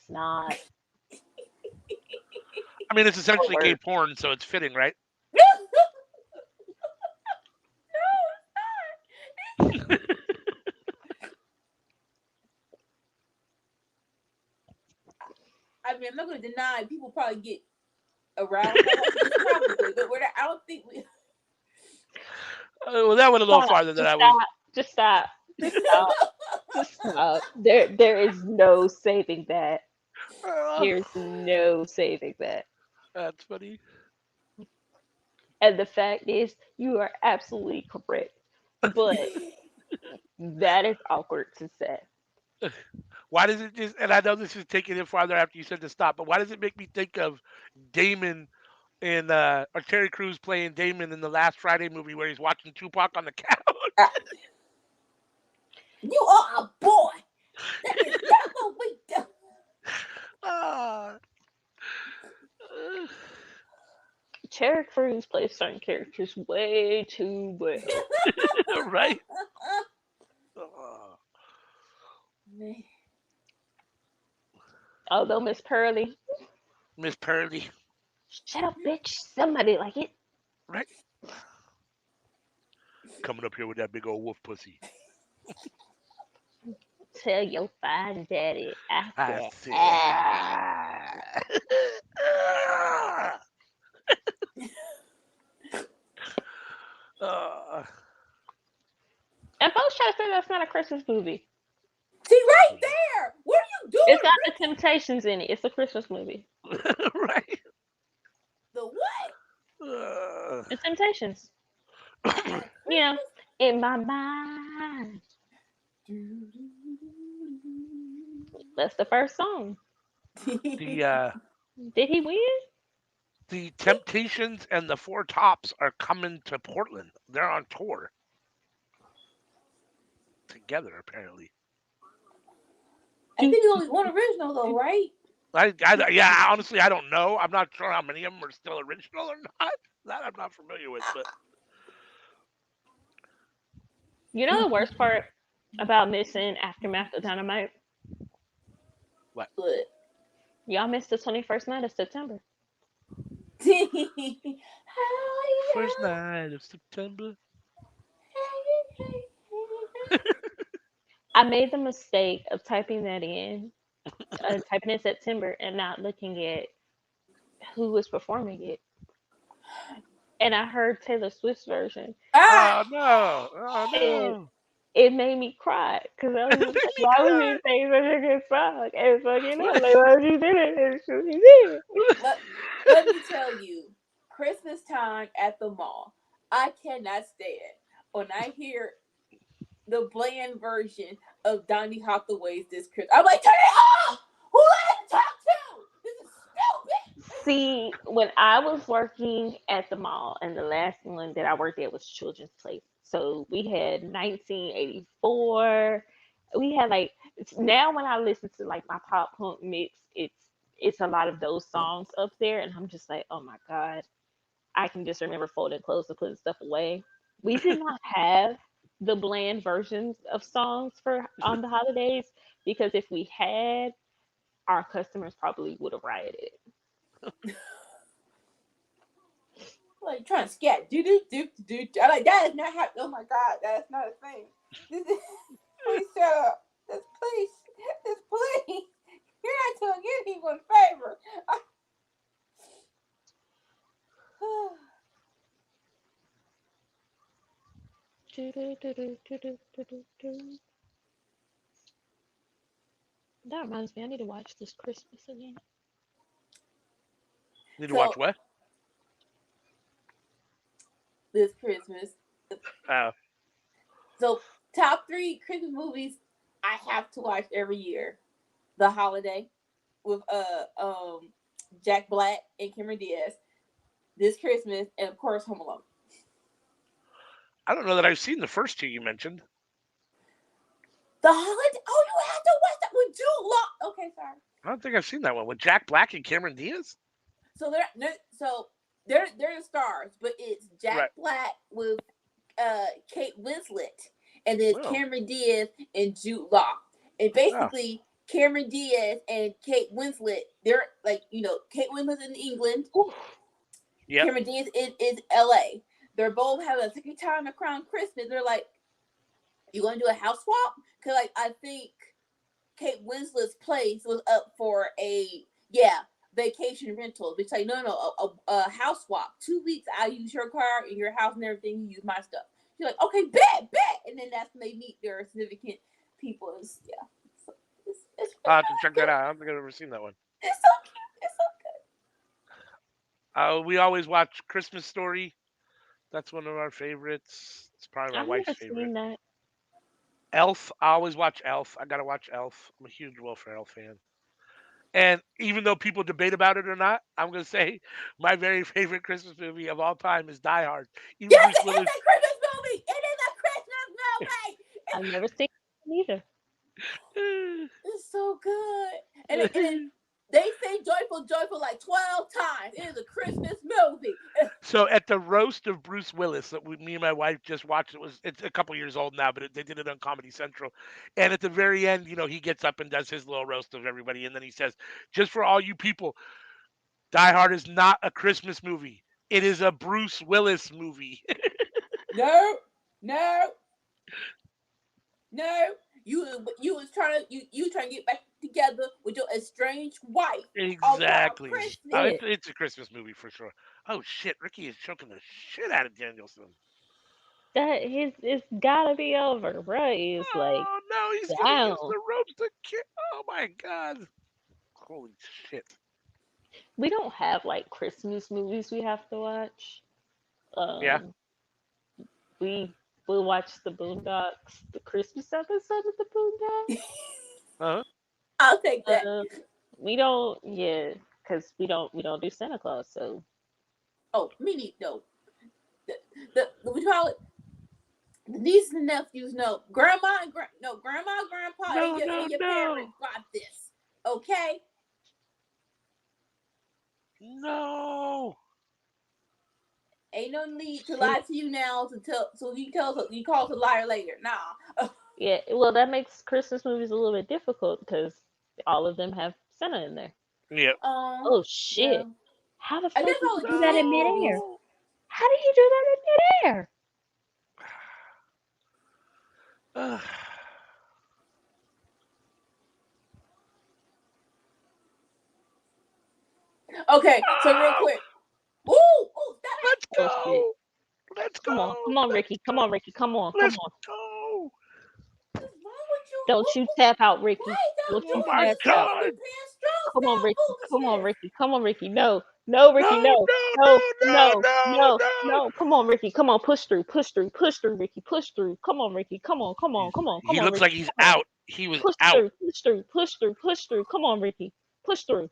snot. I mean, it's Or essentially gay worse. porn, so it's fitting, right? No, it's not. I mean, I'm not going to deny people probably get aroused by watching this, probably, but I don't think we. Well, that went a little Stop. farther than Just I was. stop. Just stop. Just stop. Just stop. There is no saving that. Uh, There's no saving that. that's funny. And the fact is, you are absolutely correct. But that is awkward to say. Why does it just? And I know this is taking it farther after you said to stop, but why does it make me think of Damon in or Terry Crews playing Damon in the last Friday movie where he's watching Tupac on the couch? You are a boy. That is not what we do. Ah, Terry Crews plays certain characters way too well. right? Ah, Man. Although Miss Pearly, Miss Pearly, shut up, bitch. Somebody like it. right? Coming up here with that big old wolf pussy. Tell your fine daddy. I I said, said. ah. Ah. And folks try to say that's not a Christmas movie. See right there. What are you It's doing, got the Rick? Temptations in it. It's a Christmas movie. Right? The what? Uh, The Temptations. A You know, Christmas. in my mind. That's the first song. the Did he win? the Temptations and the Four Tops are coming to Portland. They're on tour together, apparently. I think there's only one original though, right? Yeah, honestly, I don't know. I'm not sure how many of them are still original or not. That I'm not familiar with, but You know the worst part about missing Aftermath of Dynamite? what? But Y'all missed the 21st night of September. First night of September. I made the mistake of typing that in, typing in September and not looking at who was performing it. And I heard Taylor Swift's version, Ah! Oh no! Oh and no! it made me cry because I was just like, Me why would cry. you say such a good song? And fucking up, like, why would you do that? And she did it. let, let me tell you, Christmas time at the mall, I cannot stand when I hear the bland version of Donny Hathaway's This Christmas. I'm like, turn it off! Who let him talk to? This is stupid! See, when I was working at the mall, and the last one that I worked at was Children's Place. So we had 1984. We had like now when I listen to like my pop punk mix, it's a lot of those songs up there, and I'm just like, oh my god, I can just remember folding clothes and putting stuff away. We did not have the bland versions of songs for on the holidays because if we had, our customers probably would have rioted. Like trying to scat. I'm like, that is not how. Oh my god, that's not a thing. This is, please shut up. Please. You're not doing anyone a favor. That reminds me, I need to watch this Christmas again. Need to watch So what? this Christmas. Uh, So top 3 Christmas movies I have to watch every year. The Holiday with Jack Black and Cameron Diaz. This Christmas, and of course Home Alone. I don't know that I've seen the first two you mentioned. The Holiday. Oh, you have to watch that with Jude Law. Okay, sorry. I don't think I've seen that one with Jack Black and Cameron Diaz. So they're the stars, but it's Jack Right. Black with Kate Winslet, and then Oh. Cameron Diaz and Jude Law. And basically, Cameron Diaz and Kate Winslet, they're like, Kate Winslet's in England. Yep. Cameron Diaz is LA. They're both having a second time around Christmas. They're like, you going to do a house swap? Because like I think Kate Winslet's place was up for vacation rental. It's like, no, a house swap. 2 weeks, I use your car and your house and everything. You use my stuff. You're like, okay, bet. And then that's when they meet their significant people. It's I'll have to check that out. I don't think I've ever seen that one. It's so cute. It's so good. We always watch Christmas Story. That's one of our favorites. It's probably my I've wife's never favorite. seen that. Elf. I always watch Elf. I gotta watch Elf. I'm a huge Will Ferrell fan. And even though people debate about it or not, I'm gonna say my very favorite Christmas movie of all time is Die Hard. Even Yes, Bruce it's a Willis. Christmas movie. It is a Christmas movie. I've never seen it either. It's so good. And they say joyful like 12 times. It is a Christmas movie. So at the roast of Bruce Willis that me and my wife just watched, it's a couple years old now, but they did it on Comedy Central. And at the very end, he gets up and does his little roast of everybody, and then he says, "Just for all you people, Die Hard is not a Christmas movie. It is a Bruce Willis movie." No. You was trying to get back together with your estranged wife. Exactly. Christmas. It's a Christmas movie for sure. Oh shit, Ricky is choking the shit out of Danielson. It's gotta be over, bro. It's like, Oh no, he's gonna use down. the ropes to kill. Oh my god. Holy shit. We don't have like Christmas movies we have to watch. Yeah. We will watch the Boondocks, the Christmas episode of the Boondocks. Uh-huh. I'll take that. We don't, because we don't do Santa Claus. So. Oh, me neither. No. The we call it. The nieces and nephews know. Grandma and grandpa and your parents got this. Okay. No. Ain't no need to lie to you now so you call us a liar later. Nah. Yeah, well, that makes Christmas movies a little bit difficult because all of them have Santa in there. Yeah. Oh shit! Yeah. How the fuck did you do No. that in midair? How did you do that in midair? Okay, so real quick. Ooh, Let's go. Oh, shit. Let's Come go. on, Ricky. Come on. Let's Go. what's wrong with you? Don't you tap out, Ricky. Why Don't don't you Oh my tap God. out. being strong? Come on, Stop Ricky. foolishness. Come on, Ricky. No, Ricky, no. Come on, Ricky. Come on, push through, Ricky. Push through. Come on, Ricky. Come on. He looks Ricky. like he's out. He was Push out. through. Come on, Ricky. Push through.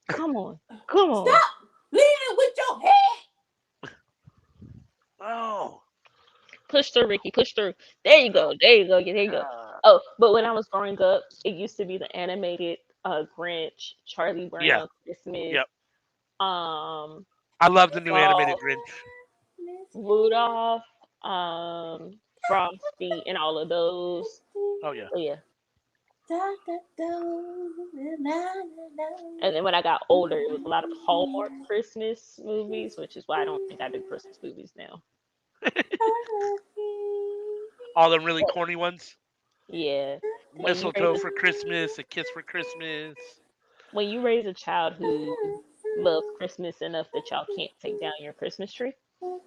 Come on. Stop leaning with your head. Oh. Push through, Ricky. Push through. There you go. Oh, but when I was growing up, it used to be the animated Grinch, Charlie Brown, Yeah. Christmas. Yep. I I love the new animated Grinch. Rudolph, Frosty, and all of those. Oh yeah. So yeah. Da, da, do, na, na, na. And then when I got older, it was a lot of Hallmark Christmas movies, which is why I don't think I do Christmas movies now. All them really corny ones. Yeah, when you raise Mistletoe for Christmas, A Kiss for Christmas. a child who loves Christmas enough that y'all can't take down your Christmas tree,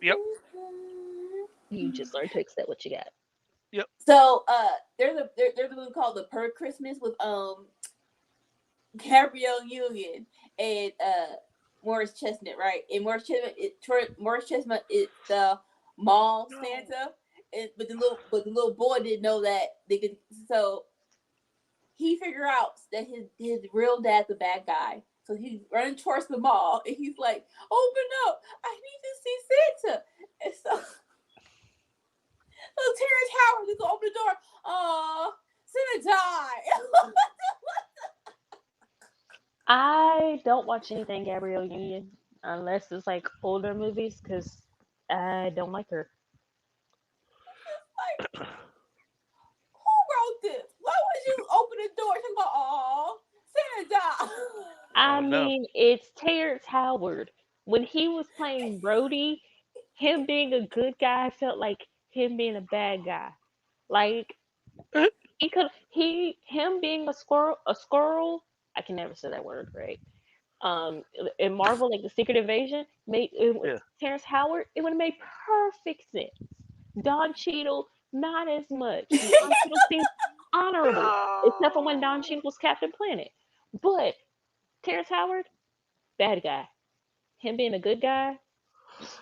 Yep, you just learn to accept what you got. yep. So there's a movie called The Per Christmas with Gabrielle Union and Morris Chestnut, right? And Morris Chestnut is the mall No. Santa, but the little boy didn't know that they could. So he figured out that his real dad's the bad guy. So he's running towards the mall and he's like, "Open up! I need to see Santa." And so Terrence Howard just open the door. Santa died. I don't watch anything Gabrielle Union unless it's like older movies because I don't like her. Like, who wrote this? Why would you open the door and go, "Oh, Santa died"? I Oh no. mean, it's Terrence Howard. When he was playing Brody, him being a good guy felt like him being a bad guy. Like him being a squirrel. I can never say that word right. In Marvel, like the Secret Invasion, made it, Yeah. Terrence Howard, it would have made perfect sense. Don Cheadle, not as much. Don Cheadle seems honorable, except for when Don Cheadle was Captain Planet. But Terrence Howard, bad guy. Him being a good guy, it's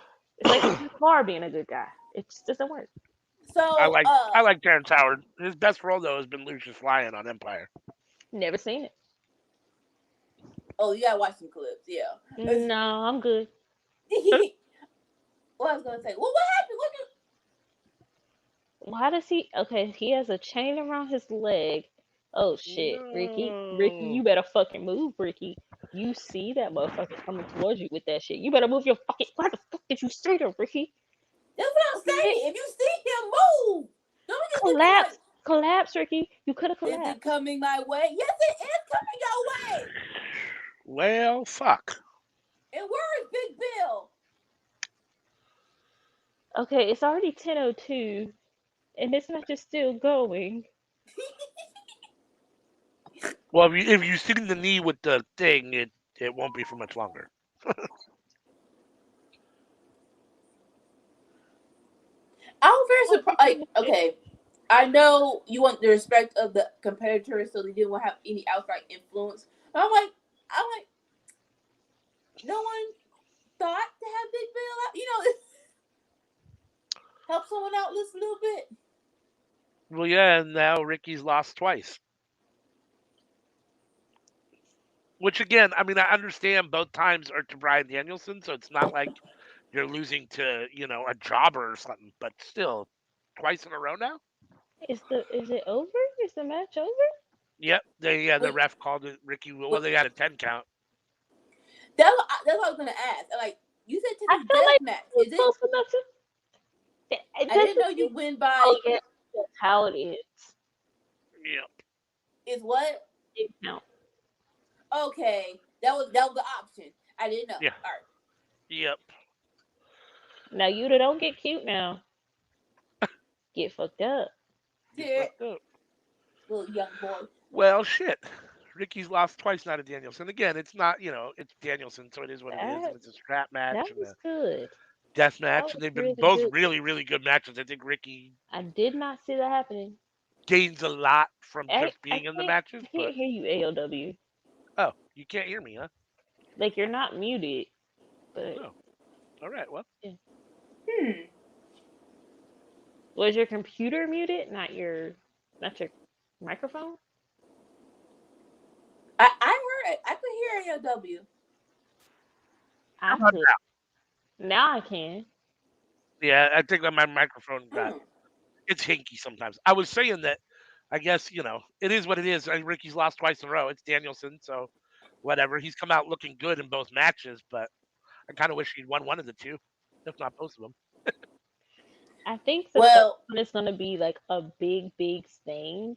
like Chris Farr being a good guy. It just doesn't work. I So, like I like Terrence Howard. His best role though has been Lucius Lyon on Empire. Never seen it. oh, you gotta watch some clips. Yeah. No, I'm good. What I was gonna say? Well, what happened? Why does he? Okay, he has a chain around his leg. Oh shit, Ricky, Ricky, No. you better fucking move, Ricky. You see that motherfucker coming towards you with that shit. You better move your fucking. Why the fuck did you say that, Ricky? That's what I'm Shit. saying. If you see him, move. Don't just look at Collapse, like, collapse, Ricky. You could have is it collapsed. coming my way? Yes, it is coming your way. Well, fuck. And where is Big Bill? Okay, it's already 10:02, and this match is still going. Well, if you sting the knee with the thing, it won't be for much longer. I was very What surprised. Ricky Like, was it? okay, I know you want the respect of the competitors, so they didn't want to have any outside influence. But I'm like, no one thought to have Big Bill out. Help someone out just a little bit. Well, yeah, and now Ricky's lost twice. Which again, I mean, I understand both times are to Brian Danielson, so it's not like you're losing to a jobber or something. But still, twice in a row now. Is it over? Is the match over? Yep. The Wait, ref called it Ricky. Well, wait, they got a 10 count. that's what I was gonna ask. Like, you said I Texas feel death like match. it was Is it? close enough to. It I didn't doesn't know you seem. win by. Oh yeah, that's how it is. Yep. Is what? It count. Okay, that was the option. I didn't know. Yeah. All right. Yep. Now you don't get cute now. Get fucked up. Get Yeah, fucked up. little young boy. Well, shit. Ricky's lost twice now to Danielson. Again, it's not, it's Danielson, so it is what it is, That and it's a strap match that and was a good. death That match, and was they've been really both good. really, really good matches. I think Ricky I did not see that happening. gains a lot from I just I being in the can't matches, I but can't hear you, AOW. oh, you can't hear me, huh? Like you're not muted, but Oh, all right. Well, yeah. Hmm. Was your computer muted? Not your microphone? I heard it. I could hear AOW. how I about could. now? Now I can. Yeah, I think that my microphone got Hmm. it's hinky sometimes. I was saying that I guess it is what it is. Ricky's lost twice in a row. It's Danielson, so whatever. He's come out looking good in both matches, but I kind of wish he'd won one of the two, if not both of them. I think the third Well, one is gonna be like a big, big thing.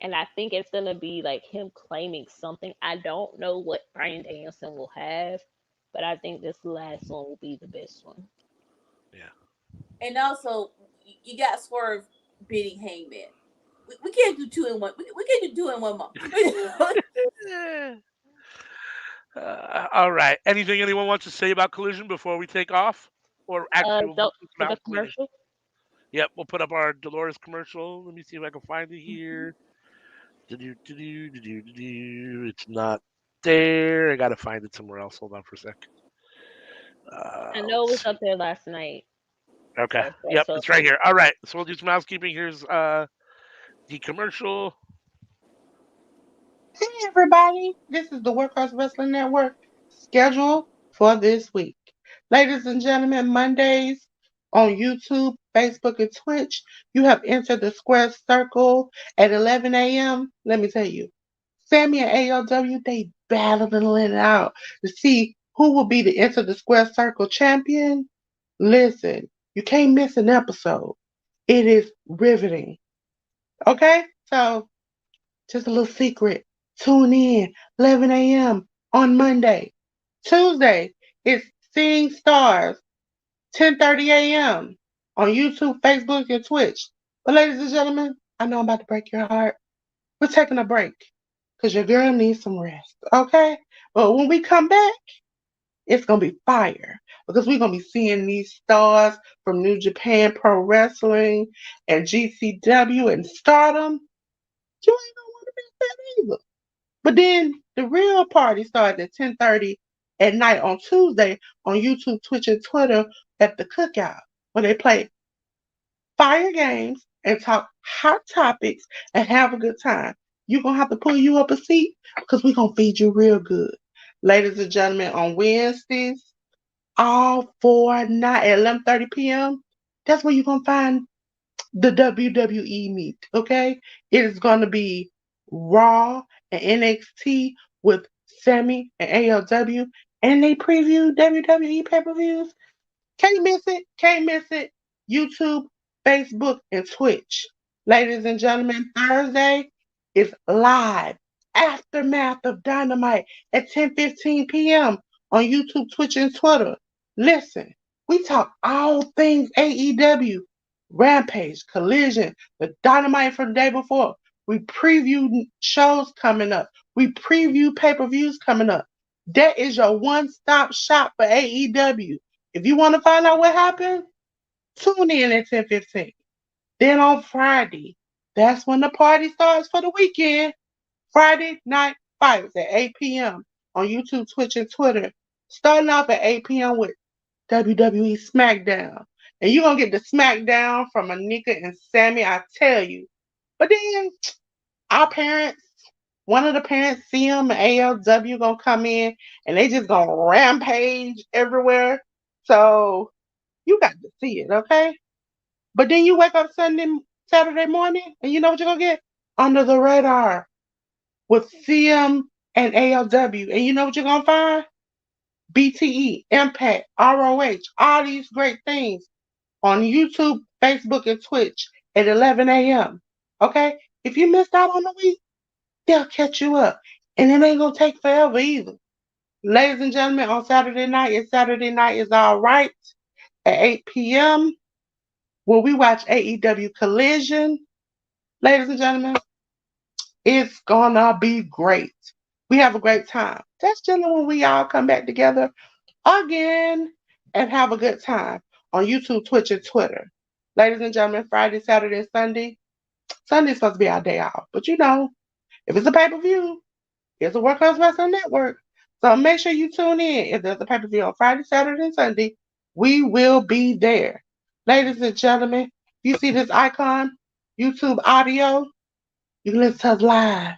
And I think it's gonna be like him claiming something. I don't know what Bryan Danielson will have, but I think this last one will be the best one. Yeah. And also, you got Swerve beating Hangman. We can't do two in one. We can't do two in one month. All right. Anything anyone wants to say about Collision before we take off? Or actually, we'll Don't just for the about Collision. commercial. Yep, we'll put up our Dolores commercial. Let me see if I can find it here. It's not there. I gotta find it somewhere else. Hold on for a sec. I know it Let's was see. up there last night. Okay. Yep, So it's right here. All right. So we'll do some housekeeping. Here's the commercial. Hey everybody, this is the Workhouse Wrestling Network schedule for this week. Ladies and gentlemen, Mondays on YouTube, Facebook, and Twitch, you have entered the square circle at 11 a.m. Let me tell you, Sammy and ALW, they battling it out to see who will be the Enter the Square Circle champion. Listen, you can't miss an episode. It is riveting. Okay? So just a little secret. Tune in 11 a.m. on Monday. Tuesday is Seeing Stars, 10:30 a.m. on YouTube, Facebook, and Twitch. But ladies and gentlemen, I know I'm about to break your heart. We're taking a break because your girl needs some rest. Okay? But when we come back, it's gonna be fire because we're gonna be seeing these stars from New Japan Pro Wrestling and GCW and Stardom. You ain't gonna want to miss that either. But then the real party starts at 10:30 at night on Tuesday on YouTube, Twitch, and Twitter at the Cookout, where they play fire games and talk hot topics and have a good time. You're gonna have to pull you up a seat because we're gonna feed you real good. Ladies and gentlemen, on Wednesdays, all four night at 11:30 p.m. That's where you're gonna find the WWE meet, okay? It is going to be Raw and NXT with Sammy and ALW, and they preview WWE pay-per-views. Can't miss it. Can't miss it. YouTube, Facebook, and Twitch. Ladies and gentlemen, Thursday is live aftermath of Dynamite at 10:15 p.m. on YouTube, Twitch, and Twitter. Listen, we talk all things AEW, Rampage, Collision, the Dynamite from the day before. We preview shows coming up. We preview pay-per-views coming up. That is your one-stop shop for AEW. If you want to find out what happened, tune in at 10:15. Then on Friday, that's when the party starts for the weekend. Friday Night Fights at 8 p.m. on YouTube, Twitch, and Twitter. Starting off at 8 p.m. with WWE SmackDown. And you're going to get the SmackDown from Anika and Sammy, I tell you. But then our parents, one of the parents, CM and ALW, going to come in and they just going to rampage everywhere. So you got to see it, okay? But then you wake up Saturday morning, and you know what you're gonna get? Under the radar with CM and ALW. And you know what you're gonna find? BTE, Impact, ROH, all these great things on YouTube, Facebook, and Twitch at 11 a.m. Okay? If you missed out on the week, they'll catch you up. And it ain't gonna take forever either. Ladies and gentlemen, on Saturday night, it's Saturday Night is All Right at 8 p.m. When we watch AEW Collision, ladies and gentlemen, it's gonna be great. We have a great time. That's generally when we all come back together again and have a good time on YouTube, Twitch, and Twitter. Ladies and gentlemen, Friday, Saturday, and Sunday. Sunday's supposed to be our day off. But you know, if it's a pay-per-view, it's a Workhouse Wrestling Network. So make sure you tune in. If there's a pay-per-view on Friday, Saturday, and Sunday, we will be there. Ladies and gentlemen, you see this icon, YouTube audio, you can listen to us live,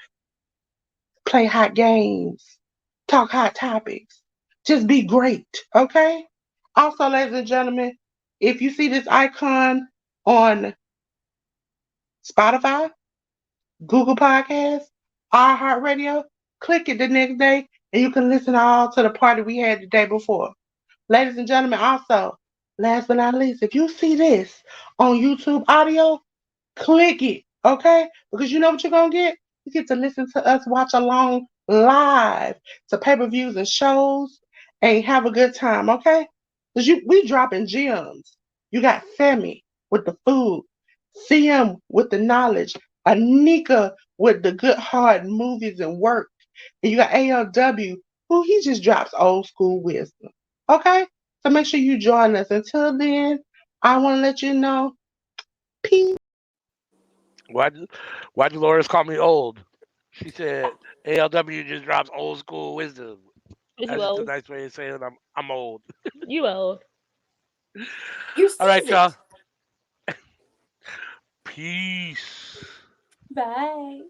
play hot games, talk hot topics. Just be great, okay? Also, ladies and gentlemen, if you see this icon on Spotify, Google Podcasts, iHeartRadio, click it the next day and you can listen all to the party we had the day before. Ladies and gentlemen, also, last but not least, if you see this on YouTube audio, click it Okay? Because you know what you're gonna get? You get to listen to us watch along live to pay-per-views and shows and have a good time, okay? Because we dropping gems. You got Femi with the food, CM with the knowledge, Anika with the good hard movies and work. And you got ALW, who he just drops old school wisdom. Okay? So make sure you join us. Until then, I want to let you know, peace. Why Dolores call me old? She said ALW just drops old school wisdom. But you That's just a old. nice way of saying I'm old. You old. You're All right, seasoned. y'all. Peace. Bye.